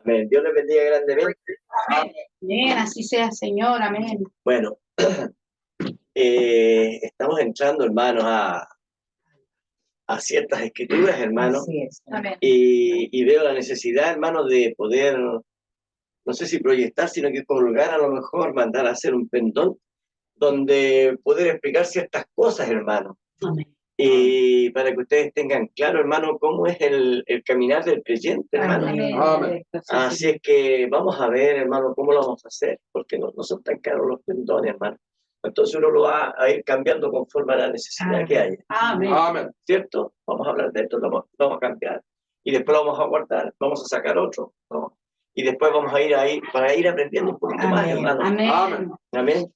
Amén. Dios les bendiga grandemente. Amén, así sea, Señor, amén. Bueno, estamos entrando, hermanos, a ciertas escrituras, hermanos, Amén. y veo la necesidad, hermanos, de poder, no sé si proyectar, sino que colgar a lo mejor, mandar a hacer un pendón, donde poder explicar ciertas cosas, hermanos. Amén. Y para que ustedes tengan claro, hermano, cómo es el caminar del creyente, hermano. Amén. Así es que vamos a ver, hermano, cómo lo vamos a hacer, porque no son tan caros los pendones, hermano. Entonces uno lo va a ir cambiando conforme a la necesidad que haya. Amén. ¿Cierto? Vamos a hablar de esto, lo vamos a cambiar. Y después lo vamos a guardar, vamos a sacar otro, ¿no? Y después vamos a ir ahí, para ir aprendiendo un poquito más, hermano. Amén. Amén.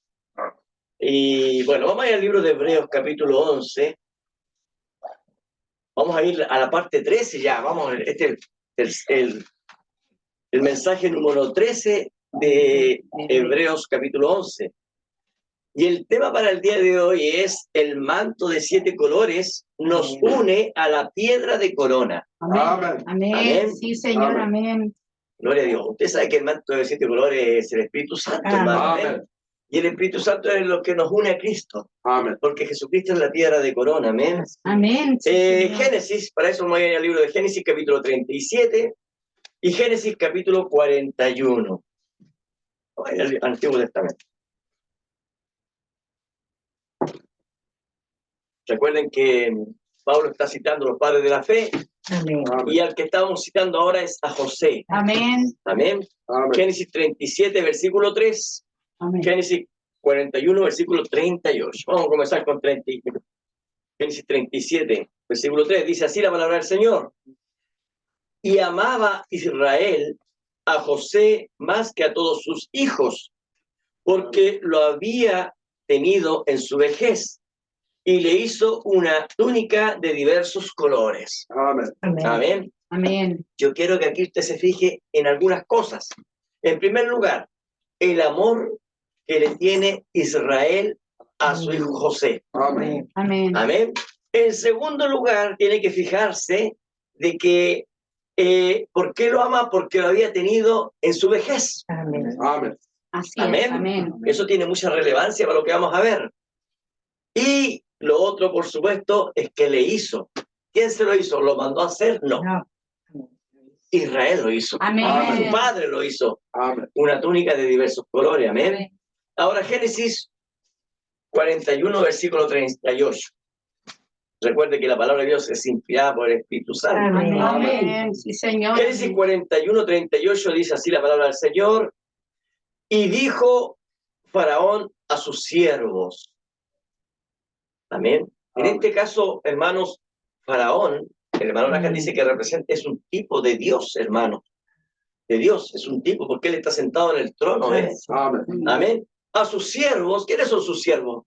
Y bueno, vamos a ir al libro de Hebreos, capítulo 11. Vamos a ir a la parte 13 ya, vamos, este es el mensaje número 13 de Hebreos capítulo 11. Y el tema para el día de hoy es el manto de 7 colores nos une a la piedra de corona. Amén. Amén. Sí, Señor, amén. Gloria a Dios. Usted sabe que el manto de 7 colores es el Espíritu Santo, hermano. Amén. Y el Espíritu Santo es lo que nos une a Cristo. Amén. Porque Jesucristo es la piedra de corona. Amén. Amén. Sí, Génesis, para eso voy a ir al libro de Génesis, capítulo 37, y Génesis, capítulo 41. Voy al Antiguo Testamento. Recuerden que Pablo está citando a los padres de la fe. Amén. Y al que estamos citando ahora es a José. Amén. Amén. Amén. Génesis 37, versículo 3. Amén. Génesis 41, versículo 38. Vamos a comenzar con 30. Génesis 37, versículo 3. Dice así la palabra del Señor. Y amaba Israel a José más que a todos sus hijos, porque lo había tenido en su vejez, y le hizo una túnica de diversos colores. Amén. Amén. Amén. Amén. Yo quiero que aquí usted se fije en algunas cosas. En primer lugar, el amor que le tiene Israel a su hijo José. Amén. Amén. Amén. En segundo lugar, tiene que fijarse de que ¿por qué lo ama? Porque lo había tenido en su vejez. Amén. Amén. Así Amén. es. Amén. Eso tiene mucha relevancia para lo que vamos a ver. Y lo otro, por supuesto, es que le hizo. ¿Quién se lo hizo? ¿Lo mandó a hacer? No. Israel lo hizo. Amén. Su padre lo hizo. Amén. Una túnica de diversos colores. Amén. Amén. Ahora Génesis 41, versículo 38. Recuerde que la palabra de Dios es inspirada por el Espíritu Santo. Amén. Amén. Sí, Señor. Génesis 41, 38 dice así la palabra del Señor. Y dijo Faraón a sus siervos. Amén. En este caso, hermanos, Faraón, el hermano Najan dice que representa, es un tipo de Dios, hermano. De Dios, es un tipo, porque él está sentado en el trono. Amén. Amén. A sus siervos, ¿quiénes son sus siervos?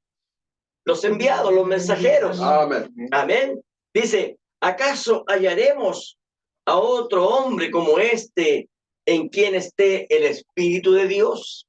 Los enviados, los mensajeros. Amén. Amén. Dice, ¿acaso hallaremos a otro hombre como este en quien esté el Espíritu de Dios?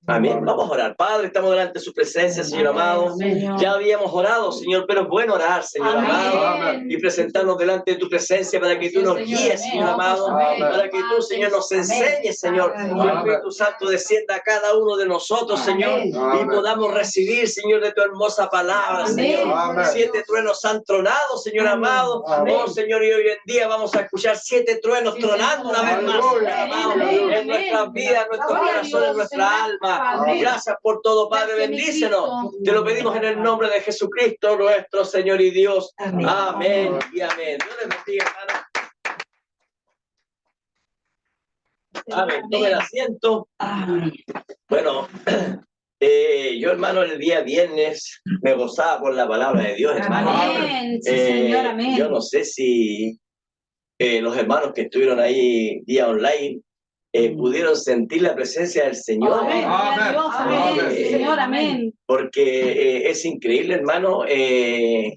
Amén. Vamos a orar. Padre, estamos delante de su presencia, Señor amado. Ya habíamos orado, Señor, pero es bueno orar, Señor amado, y presentarnos delante de tu presencia para que tú nos guíes, Señor amado, para que tú, Señor, nos enseñes, Señor. Que el Espíritu Santo descienda a cada uno de nosotros, Señor, y podamos recibir, Señor, de tu hermosa palabra, Señor. 7 truenos han tronado, Señor amado. Oh, Señor, y hoy en día vamos a escuchar 7 truenos tronando una vez más, Señor amado, en nuestras vidas, en nuestros corazones, en nuestra alma. Gracias por todo, Padre, bendícenos. Te lo pedimos en el nombre de Jesucristo, nuestro Señor y Dios. Amén y amén. Dios les bendiga, hermano. Amén. Tomen asiento. Bueno, yo, hermano, el día viernes me gozaba por la palabra de Dios, hermano. Amén. Sí, Señor, amén. Yo no sé si los hermanos que estuvieron ahí vía online pudieron sentir la presencia del Señor. Amén. Amén. Dios, amén. Señor, amén. Porque es increíble, hermano,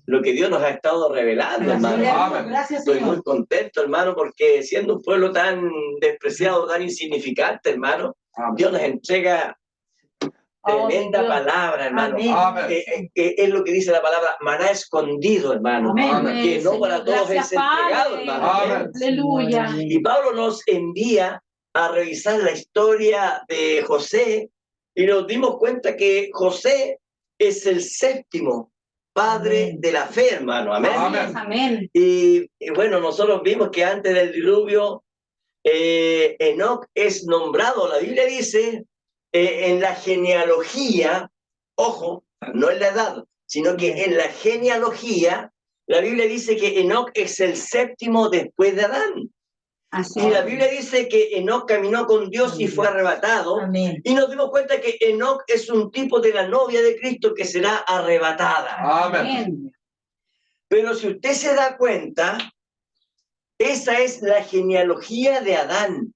lo que Dios nos ha estado revelando, hermano. Gracias, Estoy Señor. muy contento, hermano, porque siendo un pueblo tan despreciado, tan insignificante, hermano, Dios nos entrega tremenda palabra, hermano. Es lo que dice la palabra, maná escondido, hermano. Amén. Que no Señor, para todos gracias, es entregado, Padre. hermano. Aleluya. Y Pablo nos envía a revisar la historia de José y nos dimos cuenta que José es el séptimo padre de la fe, hermano. Amén. Amén. Amén. Y bueno, nosotros vimos que antes del diluvio, Enoc es nombrado, la Biblia dice, en la genealogía, ojo, no en la edad, sino que en la genealogía, la Biblia dice que Enoc es el séptimo después de Adán. Así Y la es. Biblia dice que Enoc caminó con Dios y fue arrebatado. Amén. Y nos dimos cuenta que Enoc es un tipo de la novia de Cristo que será arrebatada. Amén. Pero si usted se da cuenta, esa es la genealogía de Adán.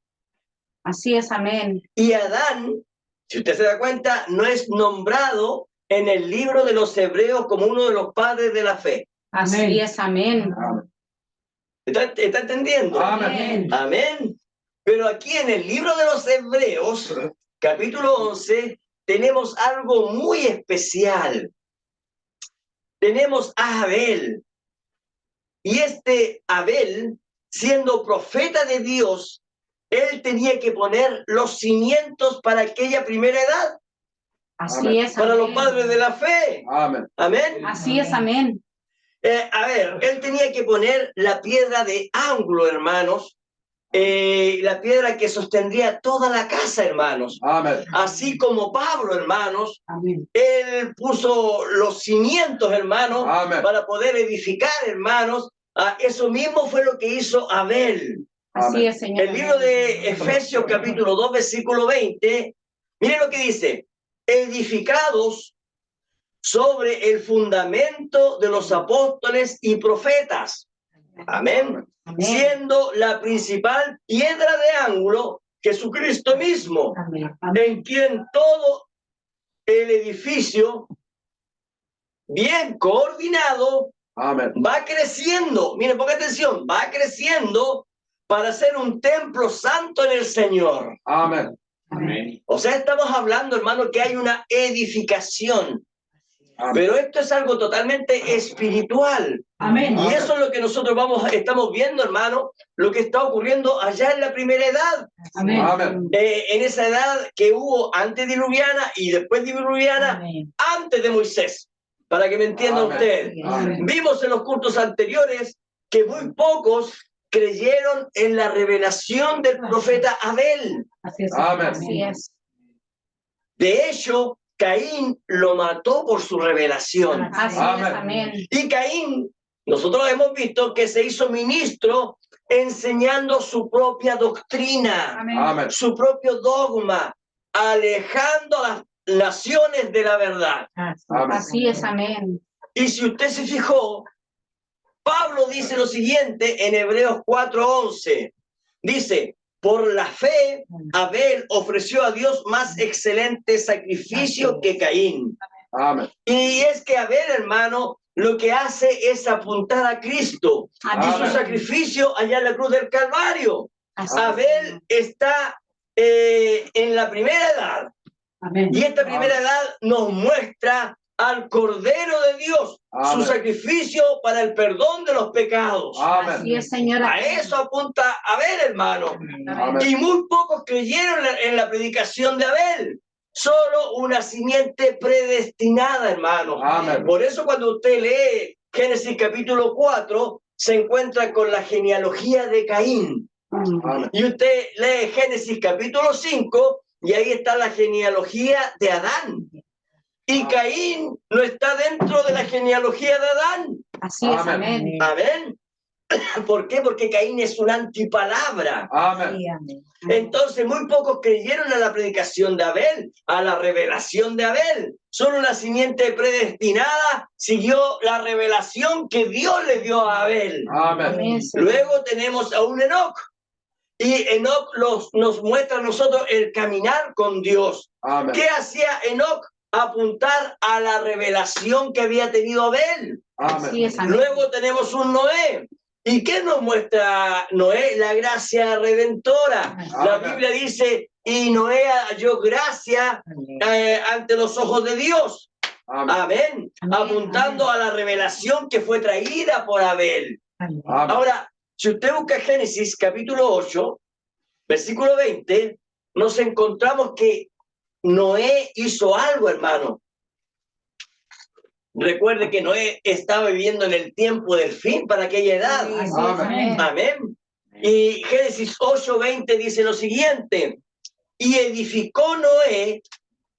Así es. Amén. Y Adán, si usted se da cuenta, no es nombrado en el libro de los Hebreos como uno de los padres de la fe. Así es. Amén. ¿Está entendiendo? Amén. Amén. Pero aquí en el libro de los Hebreos, capítulo 11, tenemos algo muy especial. Tenemos a Abel. Y este Abel, siendo profeta de Dios, él tenía que poner los cimientos para aquella primera edad. Así es. Para los Amén. padres de la fe. Amén. Amén. Así es. Amén. A ver, él tenía que poner la piedra de ángulo, hermanos. La piedra que sostendría toda la casa, hermanos. Amén. Así como Pablo, hermanos, Amén. él puso los cimientos, hermanos, Amén. para poder edificar, hermanos. Eso mismo fue lo que hizo Abel. Así es, Señor. El libro de Efesios, capítulo 2, versículo 20, miren lo que dice: edificados sobre el fundamento de los apóstoles y profetas. Amén. Amén. Siendo la principal piedra de ángulo Jesucristo mismo, Amén. en quien todo el edificio, bien coordinado, Amén. va creciendo. Miren, ponga atención, va creciendo para ser un templo santo en el Señor. Amén. Amén. O sea, estamos hablando, hermano, que hay una edificación. Amén. Pero esto es algo totalmente espiritual. Amén. Y eso es lo que nosotros estamos viendo, hermano, lo que está ocurriendo allá en la primera edad. Amén. Amén. En esa edad que hubo antediluviana y después diluviana, Amén. antes de Moisés. Para que me entienda Amén. usted. Amén. Vimos en los cultos anteriores que muy pocos creyeron en la revelación del profeta Abel. Así es. Amén. Así es. De hecho, Caín lo mató por su revelación. Así Amén. es. Amén. Y Caín, nosotros hemos visto que se hizo ministro enseñando su propia doctrina, Amén. Amén. su propio dogma, alejando a las naciones de la verdad. Amén. Así es. Amén. Y si usted se fijó, Pablo dice lo siguiente en Hebreos 4:11. Dice: por la fe, Abel ofreció a Dios más excelente sacrificio que Caín. Amén. Y es que Abel, hermano, lo que hace es apuntar a Cristo y Amén. su sacrificio allá en la cruz del Calvario. Así es. Abel está en la primera edad. Amén. Y esta primera edad nos muestra al Cordero de Dios, su Amén. sacrificio para el perdón de los pecados. Amén. Así es, Señora. A eso apunta Abel, hermano. Amén. Y muy pocos creyeron en la predicación de Abel. Solo una simiente predestinada, hermano. Amén. Por eso cuando usted lee Génesis capítulo 4, se encuentra con la genealogía de Caín. Amén. Y usted lee Génesis capítulo 5 y ahí está la genealogía de Adán. Y Caín no está dentro de la genealogía de Adán. Así es. Amén. Amén. Amén. ¿Por qué? Porque Caín es una antipalabra. Amén. Sí, amén. Entonces muy pocos creyeron a la predicación de Abel, a la revelación de Abel. Solo una simiente predestinada siguió la revelación que Dios le dio a Abel. Amén. Amén, Señor. Luego tenemos a un Enoc. Y Enoc nos muestra a nosotros el caminar con Dios. Amén. ¿Qué hacía Enoc? Apuntar a la revelación que había tenido Abel. Así Amén. es. Amén. Luego tenemos un Noé. ¿Y qué nos muestra Noé? La gracia redentora. La Amén. Biblia dice: y Noé halló gracia ante los ojos de Dios. Amén. Amén. Amén. Apuntando a la revelación que fue traída por Abel. Amén. Amén. Ahora, si usted busca Génesis capítulo 8, versículo 20, nos encontramos que Noé hizo algo, hermano. Recuerde que Noé estaba viviendo en el tiempo del fin para aquella edad. Amén. Amén. Y Génesis 8:20 dice lo siguiente: y edificó Noé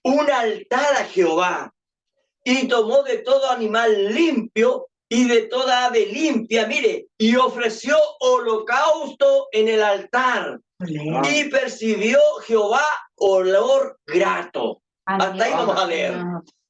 un altar a Jehová, y tomó de todo animal limpio y de toda ave limpia, mire, y ofreció holocausto en el altar. Y percibió Jehová olor grato. Hasta ahí vamos a leer.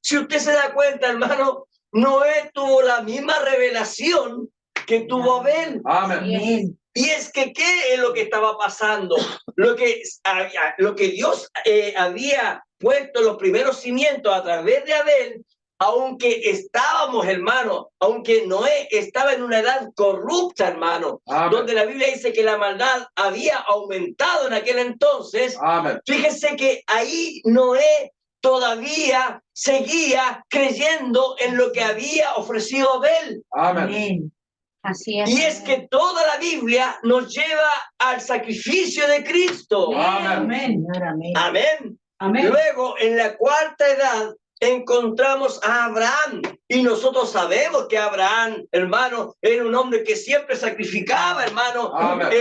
Si usted se da cuenta, hermano, Noé tuvo la misma revelación que tuvo Abel. Amén. Y es que, ¿qué es lo que estaba pasando? Lo que Dios había puesto los primeros cimientos a través de Abel, aunque estábamos, hermano, aunque Noé estaba en una edad corrupta, hermano, donde la Biblia dice que la maldad había aumentado en aquel entonces, fíjese que ahí Noé todavía seguía creyendo en lo que había ofrecido Abel. Amén. Así es. Y es que toda la Biblia nos lleva al sacrificio de Cristo. Amén. Amén. Amén. Luego, en la cuarta edad, encontramos a Abraham. Y nosotros sabemos que Abraham, hermano, era un hombre que siempre sacrificaba, hermano.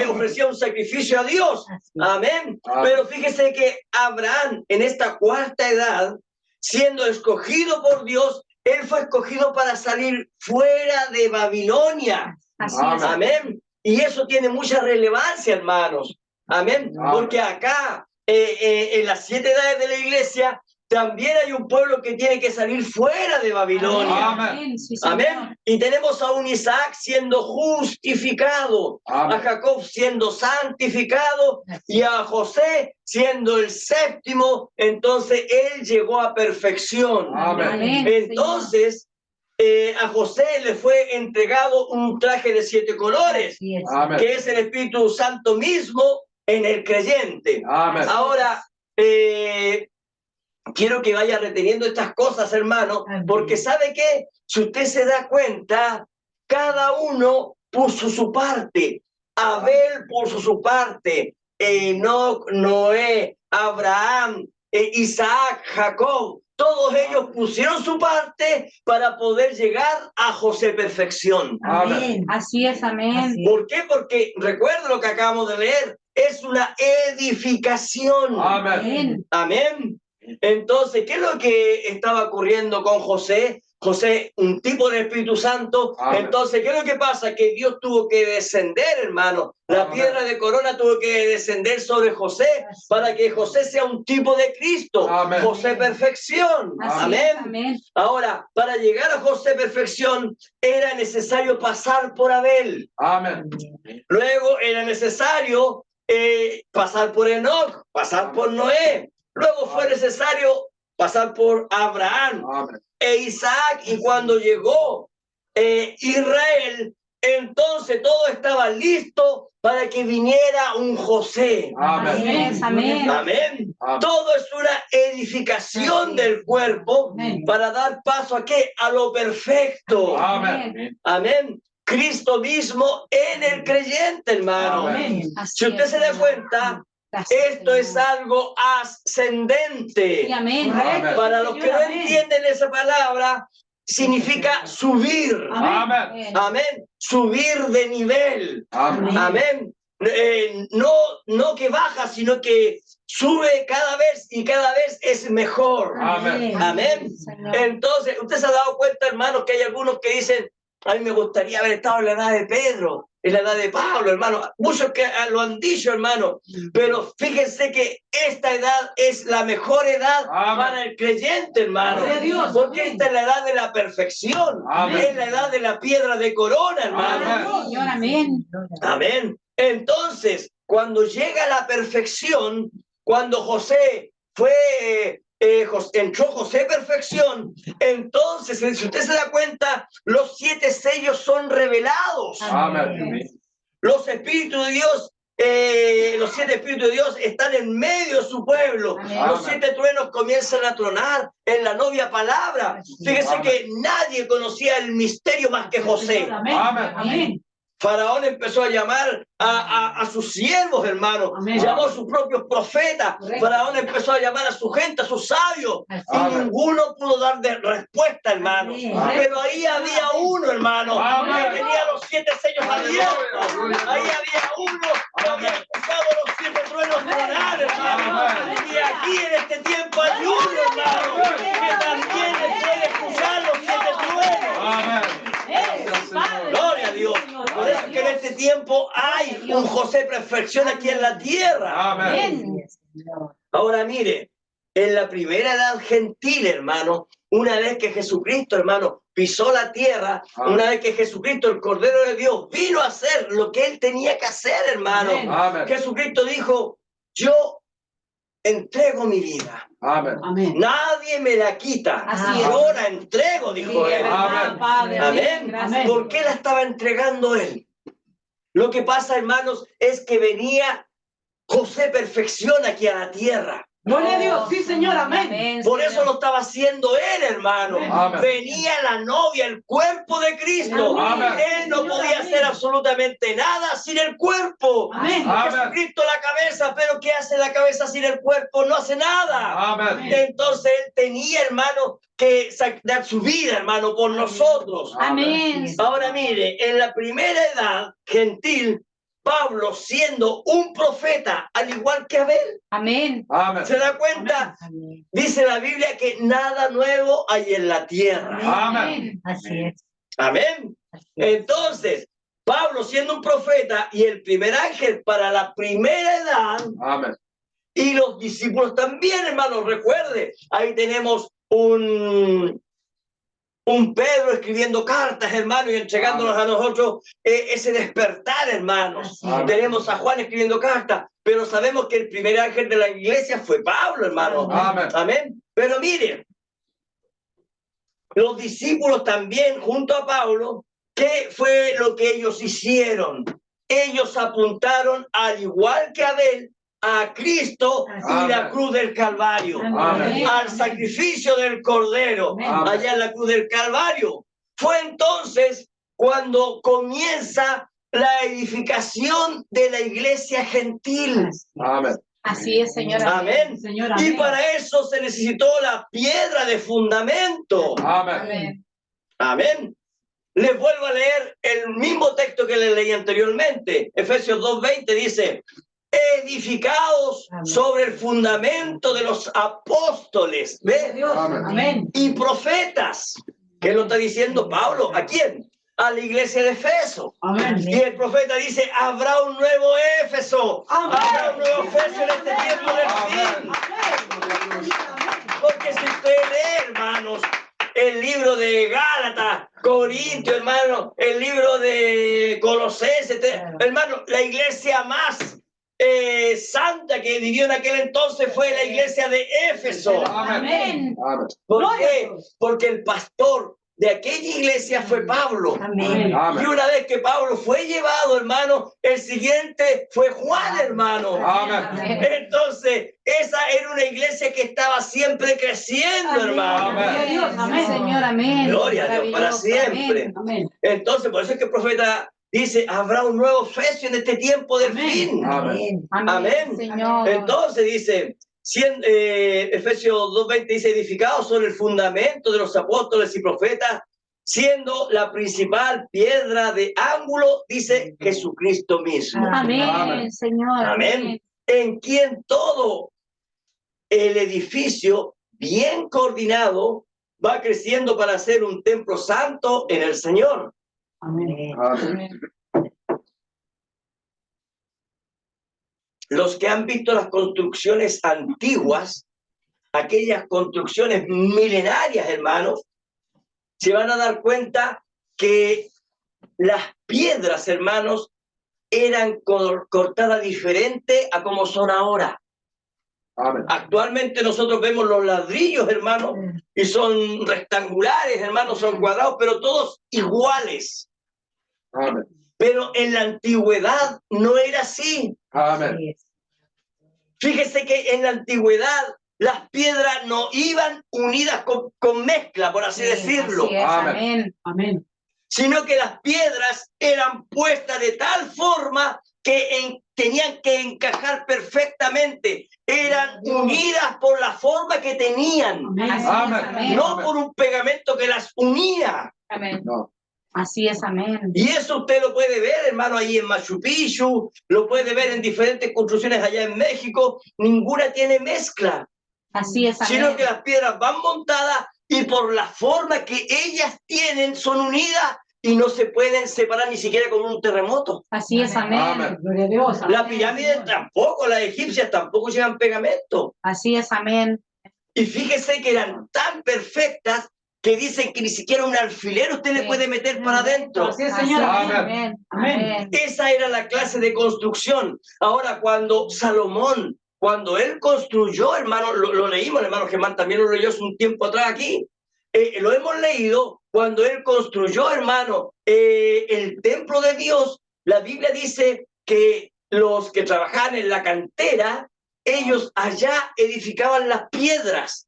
Ofrecía un sacrificio a Dios. Amén. Pero fíjese que Abraham, en esta cuarta edad, siendo escogido por Dios, él fue escogido para salir fuera de Babilonia. Así es. Amén. Y eso tiene mucha relevancia, hermanos. Amén. Porque acá, en las 7 edades de la iglesia, también hay un pueblo que tiene que salir fuera de Babilonia. Amén. Sí, Amén. Y tenemos a un Isaac siendo justificado, a Jacob siendo santificado y a José siendo el séptimo. Entonces él llegó a perfección. Amén. Entonces a José le fue entregado un traje de 7 colores, que es el Espíritu Santo mismo en el creyente. Ahora, quiero que vaya reteniendo estas cosas, hermano, porque ¿sabe qué? Si usted se da cuenta, cada uno puso su parte. Abel puso su parte, Enoc, Noé, Abraham, Isaac, Jacob. Todos ellos pusieron su parte para poder llegar a José perfección. Amén. Así es, amén. ¿Por qué? Porque recuerda lo que acabamos de leer. Es una edificación. Amén. Amén. Entonces, ¿qué es lo que estaba ocurriendo con José? José, un tipo del Espíritu Santo. Entonces, ¿qué es lo que pasa? Que Dios tuvo que descender, hermano. La piedra de corona tuvo que descender sobre José para que José sea un tipo de Cristo. José perfección. Amén. Ahora, para llegar a José perfección, era necesario pasar por Abel. Luego era necesario pasar por Enoc, pasar por Noé. Luego fue necesario pasar por Abraham e Isaac, y cuando llegó Israel, entonces todo estaba listo para que viniera un José. Amén. Amén. Todo es una edificación del cuerpo para dar paso ¿a qué? A lo perfecto. Amén. Cristo mismo en el creyente, hermano. Si usted se da cuenta, esto es algo ascendente. Amén. Para los que no entienden esa palabra, significa subir. Amén. Subir de nivel. Amén. No que baja, sino que sube cada vez y cada vez es mejor. Amén. Entonces, usted se ha dado cuenta, hermanos, que hay algunos que dicen: a mí me gustaría haber estado en la edad de Pedro, en la edad de Pablo, hermano. Muchos que lo han dicho, hermano. Pero fíjense que esta edad es la mejor edad para el creyente, hermano. Porque esta es la edad de la perfección. Es la edad de la piedra de corona, hermano. Señor, amén. Amén. Entonces, cuando llega la perfección, cuando José fue... entró José perfección, entonces, si usted se da cuenta, los 7 sellos son revelados. Los espíritus de Dios, los 7 espíritus de Dios están en medio de su pueblo. Los 7 truenos comienzan a tronar en la novia palabra. Fíjese que nadie conocía el misterio más que José. Faraón empezó a llamar a sus siervos, hermanos. Amén. Llamó a sus propios profetas. Correcto. Faraón empezó a llamar a su gente, a sus sabios. Así Y es. ninguno pudo dar de respuesta, hermanos. Amén. Pero ahí había uno, hermano, Amén. que tenía los 7 sellos abiertos. Aleluya. Ahí había uno que había escuchado los 7 truenos tronar, hermano. Amén. Y aquí en este tiempo hay uno, hermano, que también puede escuchar los 7 truenos. Amén. Gracias, Señor. Gloria a Dios. Por eso es que en este tiempo hay un José perfección aquí en la tierra. Amén. Ahora mire, en la primera edad gentil, hermano, una vez que Jesucristo, hermano, pisó la tierra, una vez que Jesucristo, el Cordero de Dios, vino a hacer lo que él tenía que hacer, hermano. Amén. Jesucristo dijo, yo entrego mi vida. Amén. Amén. Nadie me la quita. Así es. Yo la entrego, dijo él. Amén. Padre. Amén. Gracias. ¿Por qué la estaba entregando él? Lo que pasa, hermanos, es que venía José perfección aquí a la tierra. Gloria a Dios. Sí, Señor. Amén. Por eso lo estaba haciendo él, hermano. Amén. Venía la novia, el cuerpo de Cristo. Amén. Él no podía hacer absolutamente nada sin el cuerpo. Amén. Amén. Jesucristo la cabeza, pero ¿qué hace la cabeza sin el cuerpo? No hace nada. Amén. Entonces él tenía, hermano, que dar su vida, hermano, por nosotros. Amén. Ahora mire, en la primera edad gentil, Pablo siendo un profeta, al igual que Abel, Amén. Amén. ¿se da cuenta? Amén. Dice la Biblia que nada nuevo hay en la tierra. Amén. Así es. Amén. Entonces, Pablo siendo un profeta y el primer ángel para la primera edad, Amén. y los discípulos también, hermanos, recuerde, ahí tenemos un Pedro escribiendo cartas, hermano, y entregándonos a nosotros ese despertar, hermanos. Así es. Tenemos a Juan escribiendo cartas, pero sabemos que el primer ángel de la iglesia fue Pablo, hermano. Amén. Amén. Pero miren, los discípulos también, junto a Pablo, ¿qué fue lo que ellos hicieron? Ellos apuntaron, al igual que Abel, a Cristo y Amén. la cruz del Calvario. Amén. Al sacrificio del Cordero, Amén. allá en la cruz del Calvario. Fue entonces cuando comienza la edificación de la iglesia gentil. Amén. Así es, Señor. Amén. Señor. Y Amén. para eso se necesitó la piedra de fundamento. Amén. Amén. Amén. Les vuelvo a leer el mismo texto que les leí anteriormente. Efesios 2:20 dice, edificados Amén. sobre el fundamento de los apóstoles, ¿ve? Dios. Amén. Amén. Y profetas. ¿Qué lo está diciendo Pablo? ¿A quién? A la iglesia de Efeso. Amén. Y el profeta dice, habrá un nuevo Éfeso. Amén. Habrá un nuevo Efeso en este tiempo del fin. Porque si usted lee, hermanos, el libro de Gálatas, Corintios, hermano, el libro de Colosenses, hermano, la iglesia más santa que vivió en aquel entonces fue la iglesia de Éfeso. Amén. Amén. ¿Por qué? Porque el pastor de aquella iglesia fue Pablo. Amén. Y Amén. una vez que Pablo fue llevado, hermano, el siguiente fue Juan, hermano. Amén. Entonces, esa era una iglesia que estaba siempre creciendo, hermano. Amén. Gloria a Dios. Amén. Señor, amén. Gloria a Dios para Maravilloso. siempre. Amén. Amén. Entonces, por eso es que el profeta dice, habrá un nuevo Efesio en este tiempo del Amén. fin. Amén. Amén. Señor. Entonces dice, Efesios 2:20 dice, edificados sobre el fundamento de los apóstoles y profetas, siendo la principal piedra de ángulo, dice Jesucristo mismo. Amén, Amén. Señor. Amén. En quien todo el edificio bien coordinado va creciendo para ser un templo santo en el Señor. Amén. Amén. Los que han visto las construcciones antiguas, aquellas construcciones milenarias, hermanos, se van a dar cuenta que las piedras, hermanos, eran cortadas diferente a como son ahora. Amén. Actualmente nosotros vemos los ladrillos, hermanos, y son rectangulares, hermanos, son cuadrados, pero todos iguales. Amén. Pero en la antigüedad no era así. Amén. Fíjese que en la antigüedad las piedras no iban unidas con mezcla, por así decirlo. Así es, Amén. amén. Amén. sino que las piedras eran puestas de tal forma que tenían que encajar perfectamente, eran unidas por la forma que tenían, Así es, Amén. amén. no por un pegamento que las unía. Amén. No. Así es, amén. Y eso usted lo puede ver, hermano, ahí en Machu Picchu, lo puede ver en diferentes construcciones allá en México. Ninguna tiene mezcla, Así es, sino amén. que las piedras van montadas y por la forma que ellas tienen son unidas y no se pueden separar ni siquiera con un terremoto. Así es, amén. Amén. Gloria a Dios. Las Amén, pirámides Señor. tampoco, las egipcias tampoco llevan pegamento. Así es, amén. Y fíjese que eran tan perfectas que dicen que ni siquiera un alfiler usted le puede meter para adentro. Así es, Así Señor. es, Amén. amén. Amén. Esa era la clase de construcción. Ahora, cuando Salomón, cuando él construyó, hermano, lo leímos, hermano Germán también lo leyó hace un tiempo atrás aquí, lo hemos leído, cuando él construyó, hermano, el templo de Dios, la Biblia dice que los que trabajaban en la cantera, ellos allá edificaban las piedras.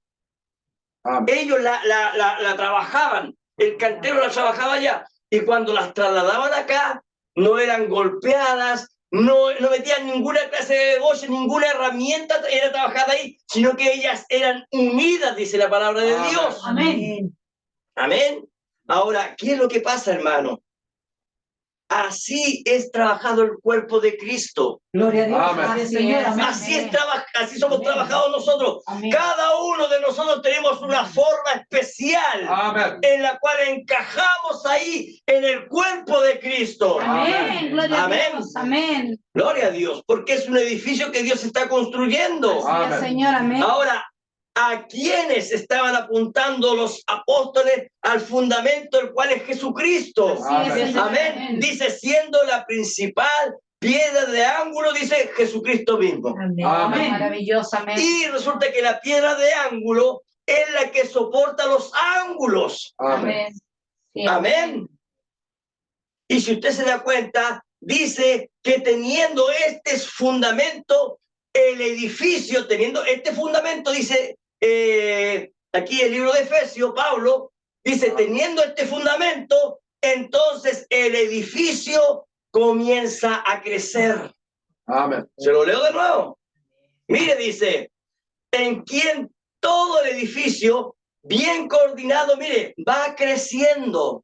Amén. Ellos la trabajaban, el cantero la trabajaba allá, y cuando las trasladaban acá, no eran golpeadas, no metían ninguna clase de negocio, ninguna herramienta era trabajada ahí, sino que ellas eran unidas, dice la palabra de Amén. Dios. Amén. Amén. Ahora, ¿qué es lo que pasa, hermano? Así es trabajado el cuerpo de Cristo. Gloria a Dios. Amén. Así es, Señor. Amén. Así somos Amén. trabajados nosotros. Amén. Cada uno de nosotros tenemos una forma especial Amén. en la cual encajamos ahí en el cuerpo de Cristo. Amén. Gloria a Amén. Dios. Amén. Gloria a Dios, porque es un edificio que Dios está construyendo. Así es, Amén. Señor. Amén. Ahora, ¿a quiénes estaban apuntando los apóstoles? Al fundamento, el cual es Jesucristo. Así es, Señor. Amén. Dice, siendo la principal piedra de ángulo, dice Jesucristo mismo. Amén. Amén. Maravilloso. Amén. Y resulta que la piedra de ángulo es la que soporta los ángulos. Amén. Amén. Sí, Amén. Y si usted se da cuenta, dice que teniendo este fundamento, el edificio, teniendo este fundamento, dice aquí el libro de Efesios, Pablo, dice, teniendo este fundamento, entonces el edificio comienza a crecer. Amén. Se lo leo de nuevo. Mire, dice, en quien todo el edificio, bien coordinado, mire, va creciendo.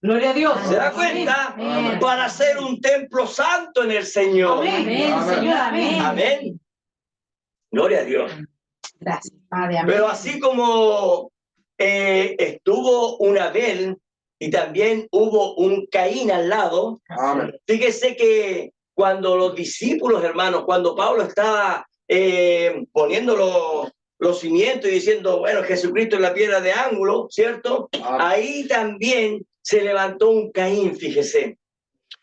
Gloria a Dios. ¿Se da Amén. cuenta? Amén. Para ser un templo santo en el Señor. Amén. Amén. Señor. Amén. Amén. Gloria a Dios. Gracias, Padre. Amén. Pero así como estuvo un Abel y también hubo un Caín al lado, Amén. fíjese que cuando los discípulos, hermanos, cuando Pablo estaba poniendo los cimientos y diciendo, bueno, Jesucristo es la piedra de ángulo, ¿cierto? Amén. Ahí también se levantó un Caín, fíjese.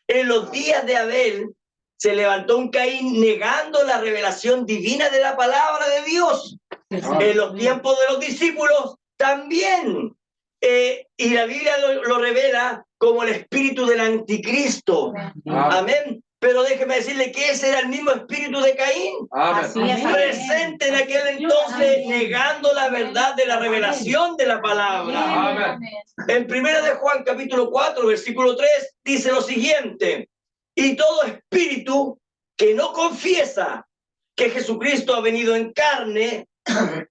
En los días de Abel se levantó un Caín negando la revelación divina de la palabra de Dios. En los tiempos de los discípulos también. Y la Biblia lo revela como el espíritu del anticristo. Amén. Pero déjeme decirle que ese era el mismo espíritu de Caín. Así Amén. es. Amén. Presente en aquel entonces, Amén. negando la verdad de la revelación de la palabra. Amén. En 1 de Juan capítulo 4, versículo 3, dice lo siguiente: y todo espíritu que no confiesa que Jesucristo ha venido en carne,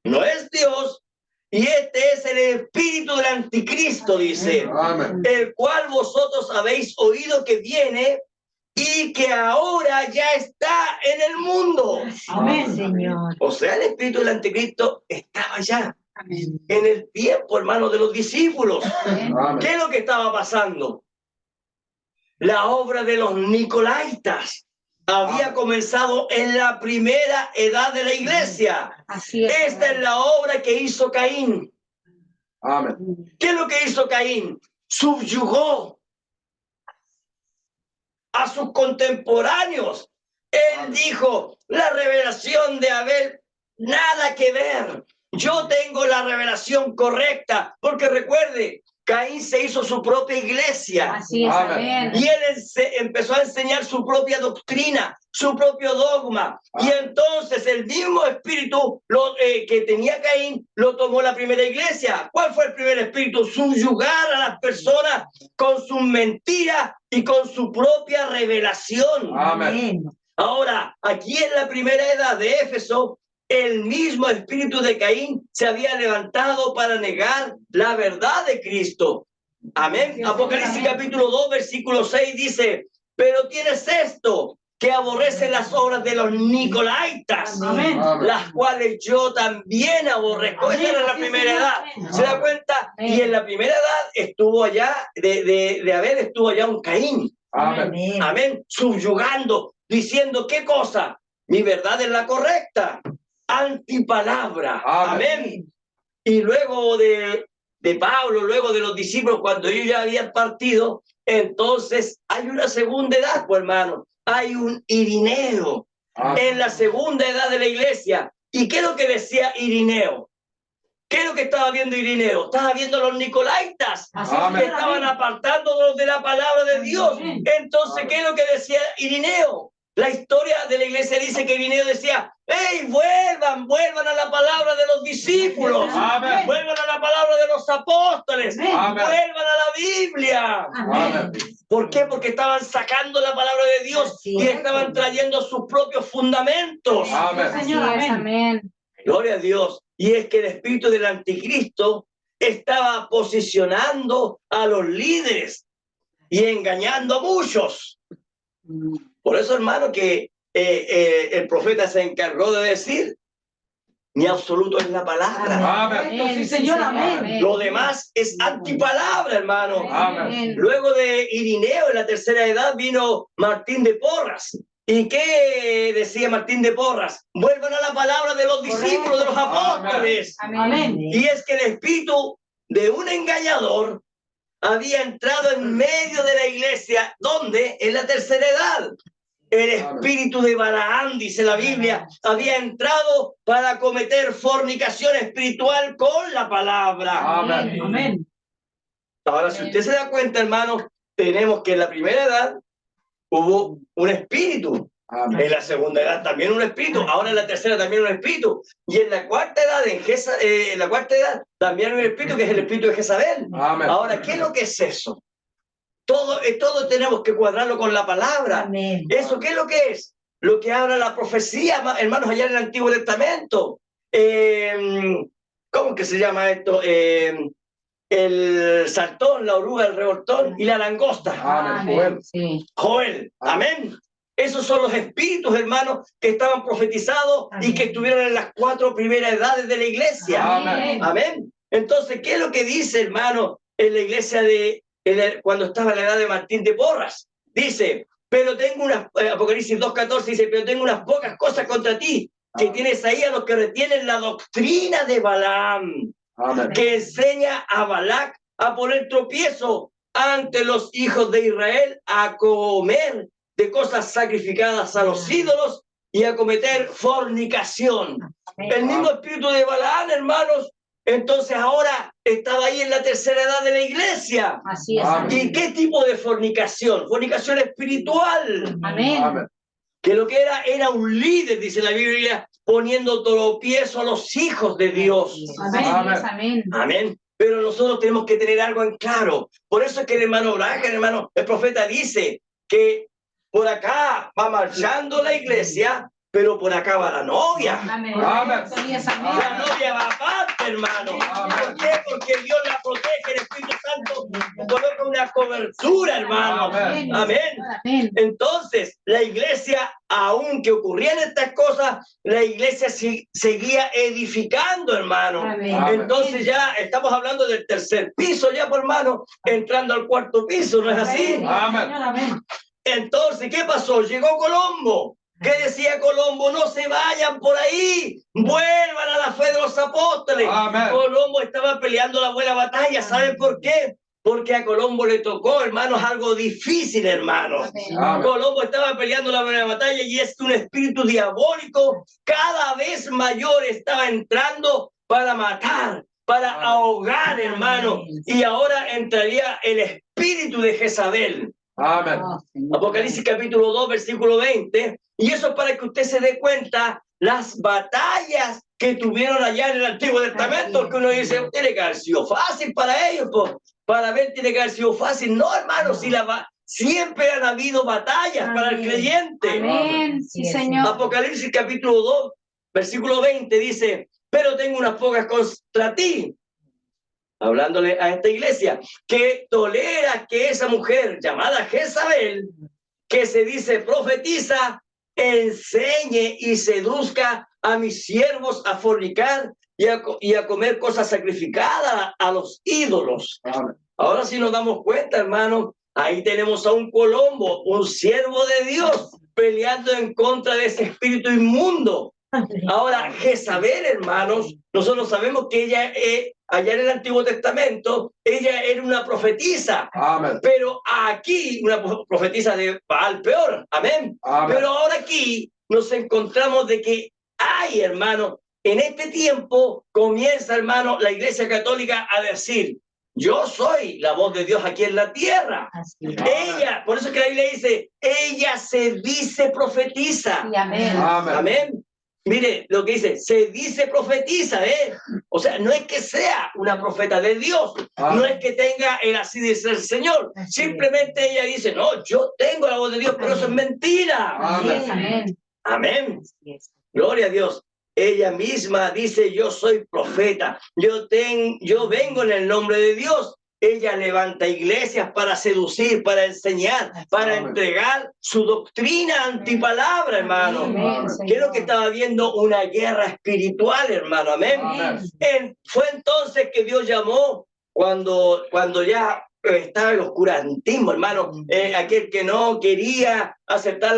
no es Dios, y este es el espíritu del anticristo, dice, Amén. el cual vosotros habéis oído que viene y que ahora ya está en el mundo. Amén. Señor. O sea, el espíritu del anticristo estaba ya Amén. en el tiempo, hermano, de los discípulos. Amén. Amén. ¿Qué es lo que estaba pasando? La obra de los nicolaitas había comenzado en la primera edad de la iglesia. Así es. Esta es la obra que hizo Caín. Amén. ¿Qué es lo que hizo Caín? Subyugó a sus contemporáneos. Él dijo, la revelación de Abel, nada que ver. Yo tengo la revelación correcta, porque recuerde Caín se hizo su propia iglesia. Así es, amén. Y él empezó a enseñar su propia doctrina, su propio dogma. Y entonces el mismo espíritu que tenía Caín lo tomó la primera iglesia. ¿Cuál fue el primer espíritu? Subyugar a las personas con sus mentiras y con su propia revelación. Amén. Ahora, aquí en la primera edad de Éfeso, el mismo espíritu de Caín se había levantado para negar la verdad de Cristo. Amén. Apocalipsis capítulo 2, versículo 6 dice, pero tienes esto, que aborrecen las obras de los nicolaitas, Amén. las cuales yo también aborrezco. Esa era la primera edad. ¿Se da cuenta? Y en la primera edad estuvo allá, de Abel estuvo allá un Caín. Amén. Amén. Subyugando, diciendo, ¿qué cosa? Mi verdad es la correcta. Antipalabra. Amén. Y luego de Pablo, luego de los discípulos, cuando ellos ya habían partido, entonces hay una segunda edad, pues hermano. Hay un Irineo en la segunda edad de la iglesia. ¿Y qué es lo que decía Irineo? ¿Qué es lo que estaba viendo Irineo? Estaba viendo a los nicolaitas que estaban apartándonos de la palabra de Dios. Entonces, ¿qué es lo que decía Irineo? La historia de la iglesia dice que Irineo decía, ¡hey, vuelvan a la palabra de los discípulos! Amén. ¡Vuelvan a la palabra de los apóstoles! Amén. ¡Vuelvan a la Biblia! Amén. ¿Por qué? Porque estaban sacando la palabra de Dios y estaban trayendo sus propios fundamentos. Amén. Así es, amén. Gloria a Dios. Y es que el espíritu del anticristo estaba posicionando a los líderes y engañando a muchos. Por eso, hermano, que el profeta se encargó de decir, mi absoluto es la palabra. Amén. Sí, Señor, amén. Lo demás es antipalabra, hermano. Amén. Luego de Irineo, en la tercera edad, vino Martín de Porras. ¿Y qué decía Martín de Porras? Vuelvan a la palabra de los discípulos, de los apóstoles. Amén. Y es que el espíritu de un engañador había entrado en medio de la iglesia. ¿Dónde? En la tercera edad. El espíritu de Balaam, dice la Biblia, había entrado para cometer fornicación espiritual con la palabra. Amén. Amén. Ahora, si usted se da cuenta, hermano, tenemos que en la primera edad hubo un espíritu. Amén. En la segunda edad también un espíritu. Ahora en la tercera también un espíritu. Y en la cuarta edad, en la cuarta edad, también hay un espíritu que es el espíritu de Jezabel. Amén. Ahora, ¿qué es lo que es eso? Todo tenemos que cuadrarlo con la palabra. Amén. ¿Eso qué es lo que es? Lo que habla la profecía, hermanos, allá en el Antiguo Testamento. ¿Cómo que se llama esto? El saltón, la oruga, el revoltón y la langosta. Amén. Sí. Joel. Amén. Esos son los espíritus, hermanos, que estaban profetizados y que estuvieron en las 4 primeras edades de la iglesia. Amén. Amén. Entonces, ¿qué es lo que dice, hermano, en la iglesia cuando estaba en la edad de Martín de Porras? Dice, pero tengo Apocalipsis 2:14 dice, pero tengo unas pocas cosas contra ti, que tienes ahí a los que retienen la doctrina de Balaam, Amén. que enseña a Balac a poner tropiezo ante los hijos de Israel, a comer de cosas sacrificadas a los ídolos y a cometer fornicación. El mismo espíritu de Balaam, hermanos, entonces ahora estaba ahí en la tercera edad de la iglesia. Así es. Amén. ¿Y qué tipo de fornicación? Fornicación espiritual. Amén. Amén. Que lo que era un líder, dice la Biblia, poniendo tropiezo a los hijos de Dios. Amén. Amén. Amén. Pero nosotros tenemos que tener algo en claro. Por eso es que el hermano Branham, el profeta dice que por acá va marchando la iglesia, pero por acá va la novia. Amén. Amén. La novia va aparte, hermano. ¿Por qué? Porque Dios la protege, el Espíritu Santo coloca una cobertura, hermano. Amén. Amén. Entonces, la iglesia, aunque ocurrían estas cosas, la iglesia seguía edificando, hermano. Amén. Entonces ya estamos hablando del tercer piso, ya, por hermano, entrando al cuarto piso, ¿no es así? Amén. Entonces, ¿qué pasó? Llegó Colombo. ¿Qué decía Colombo? No se vayan por ahí, vuelvan a la fe de los apóstoles. Amén. Colombo estaba peleando la buena batalla. ¿Saben por qué? Porque a Colombo le tocó, hermanos, algo difícil, hermanos. Amén. Colombo estaba peleando la buena batalla y es que un espíritu diabólico cada vez mayor estaba entrando para matar, para ahogar, hermano. Y ahora entraría el espíritu de Jezabel. Amén. Apocalipsis capítulo 2, versículo 20. Y eso es para que usted se dé cuenta las batallas que tuvieron allá en el Antiguo Testamento, que uno dice, tiene que haber sido fácil para ellos, pues, para ver tiene que haber sido fácil. No, hermano, si siempre han habido batallas para el creyente. Amén. Sí, Señor. Apocalipsis capítulo 2, versículo 20 dice, pero tengo unas pocas contra ti, hablándole a esta iglesia, que tolera que esa mujer llamada Jezabel, que se dice profetiza, enseñe y seduzca a mis siervos a fornicar y a comer cosas sacrificadas a los ídolos. Amén. Ahora sí nos damos cuenta, hermano, ahí tenemos a un Colombo, un siervo de Dios, peleando en contra de ese espíritu inmundo. Ahora, Jezabel, hermanos, nosotros sabemos que ella, allá en el Antiguo Testamento, ella era una profetisa. Amén. Pero aquí, una profetisa de Baal peor. Amén. Amén. Pero ahora aquí nos encontramos de que hay, hermano, en este tiempo comienza, hermano, la Iglesia Católica a decir, yo soy la voz de Dios aquí en la tierra. Ella, por eso es que la Biblia dice, ella se dice profetiza. Sí, amén. Amén. Amén. Mire lo que dice, se dice profetiza, ¿eh? O sea, no es que sea una profeta de Dios, no es que tenga el así dice el Señor. Simplemente ella dice, no, yo tengo la voz de Dios, pero eso es mentira. Amén. Amén. Amén. Gloria a Dios. Ella misma dice, yo soy profeta, yo vengo en el nombre de Dios. Ella levanta iglesias para seducir, para enseñar, para entregar su doctrina antipalabra, hermano. Amén. ¿Qué es lo que estaba viendo? Una guerra espiritual, hermano. Amén. Amén. Fue entonces que Dios llamó cuando ya estaba el oscurantismo, hermano. Aquel que no quería aceptar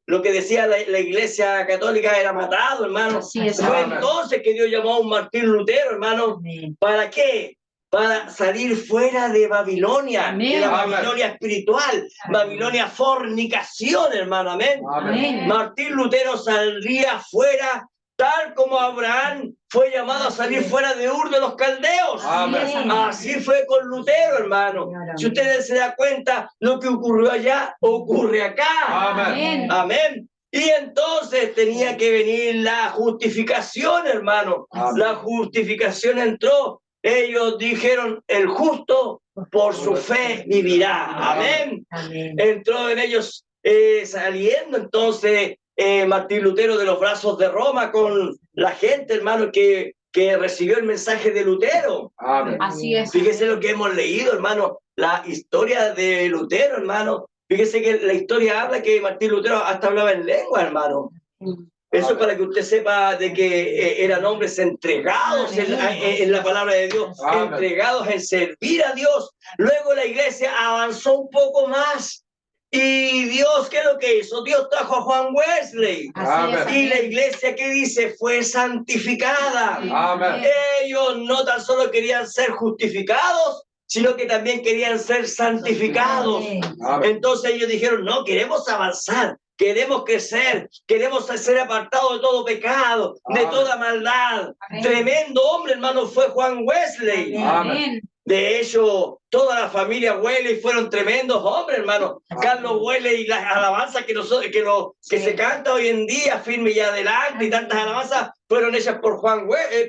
lo que decía la Iglesia Católica era matado, hermano. Así es. Fue Amén. entonces que Dios llamó a un Martín Lutero, hermano. ¿Para qué? Para salir fuera de Babilonia, Amén. de la Amén. Babilonia espiritual, Babilonia fornicación, hermano. Amén. Amén. Martín Lutero saldría fuera, tal como Abraham fue llamado a salir fuera de Ur de los Caldeos. Amén. Así fue con Lutero, hermano. Si ustedes se dan cuenta, lo que ocurrió allá ocurre acá. Amén. Amén. Y entonces tenía que venir la justificación, hermano. Amén. La justificación entró. Ellos dijeron, el justo por su fe vivirá. Amén. Entró en ellos saliendo entonces Martín Lutero de los brazos de Roma con la gente, hermano, que recibió el mensaje de Lutero. Amén. Así es. Fíjese lo que hemos leído, hermano, la historia de Lutero, hermano. Fíjese que la historia habla que Martín Lutero hasta hablaba en lengua, hermano. Eso para que usted sepa de que eran hombres entregados en la palabra de Dios, Amén. entregados en servir a Dios. Luego la iglesia avanzó un poco más. Y Dios, ¿qué es lo que hizo? Dios trajo a Juan Wesley. Así es. Y la iglesia, ¿qué dice? Fue santificada. Amén. Ellos no tan solo querían ser justificados, sino que también querían ser santificados. Amén. Entonces ellos dijeron, no, queremos avanzar, queremos crecer, queremos ser apartados de todo pecado, de Amén. toda maldad. Amén. Tremendo hombre, hermano, fue Juan Wesley. Amén. De hecho, toda la familia Wesley fueron tremendos hombres, hermano. Carlos Wesley y las alabanzas que se canta hoy en día, firme y adelante, y tantas alabanzas fueron hechas por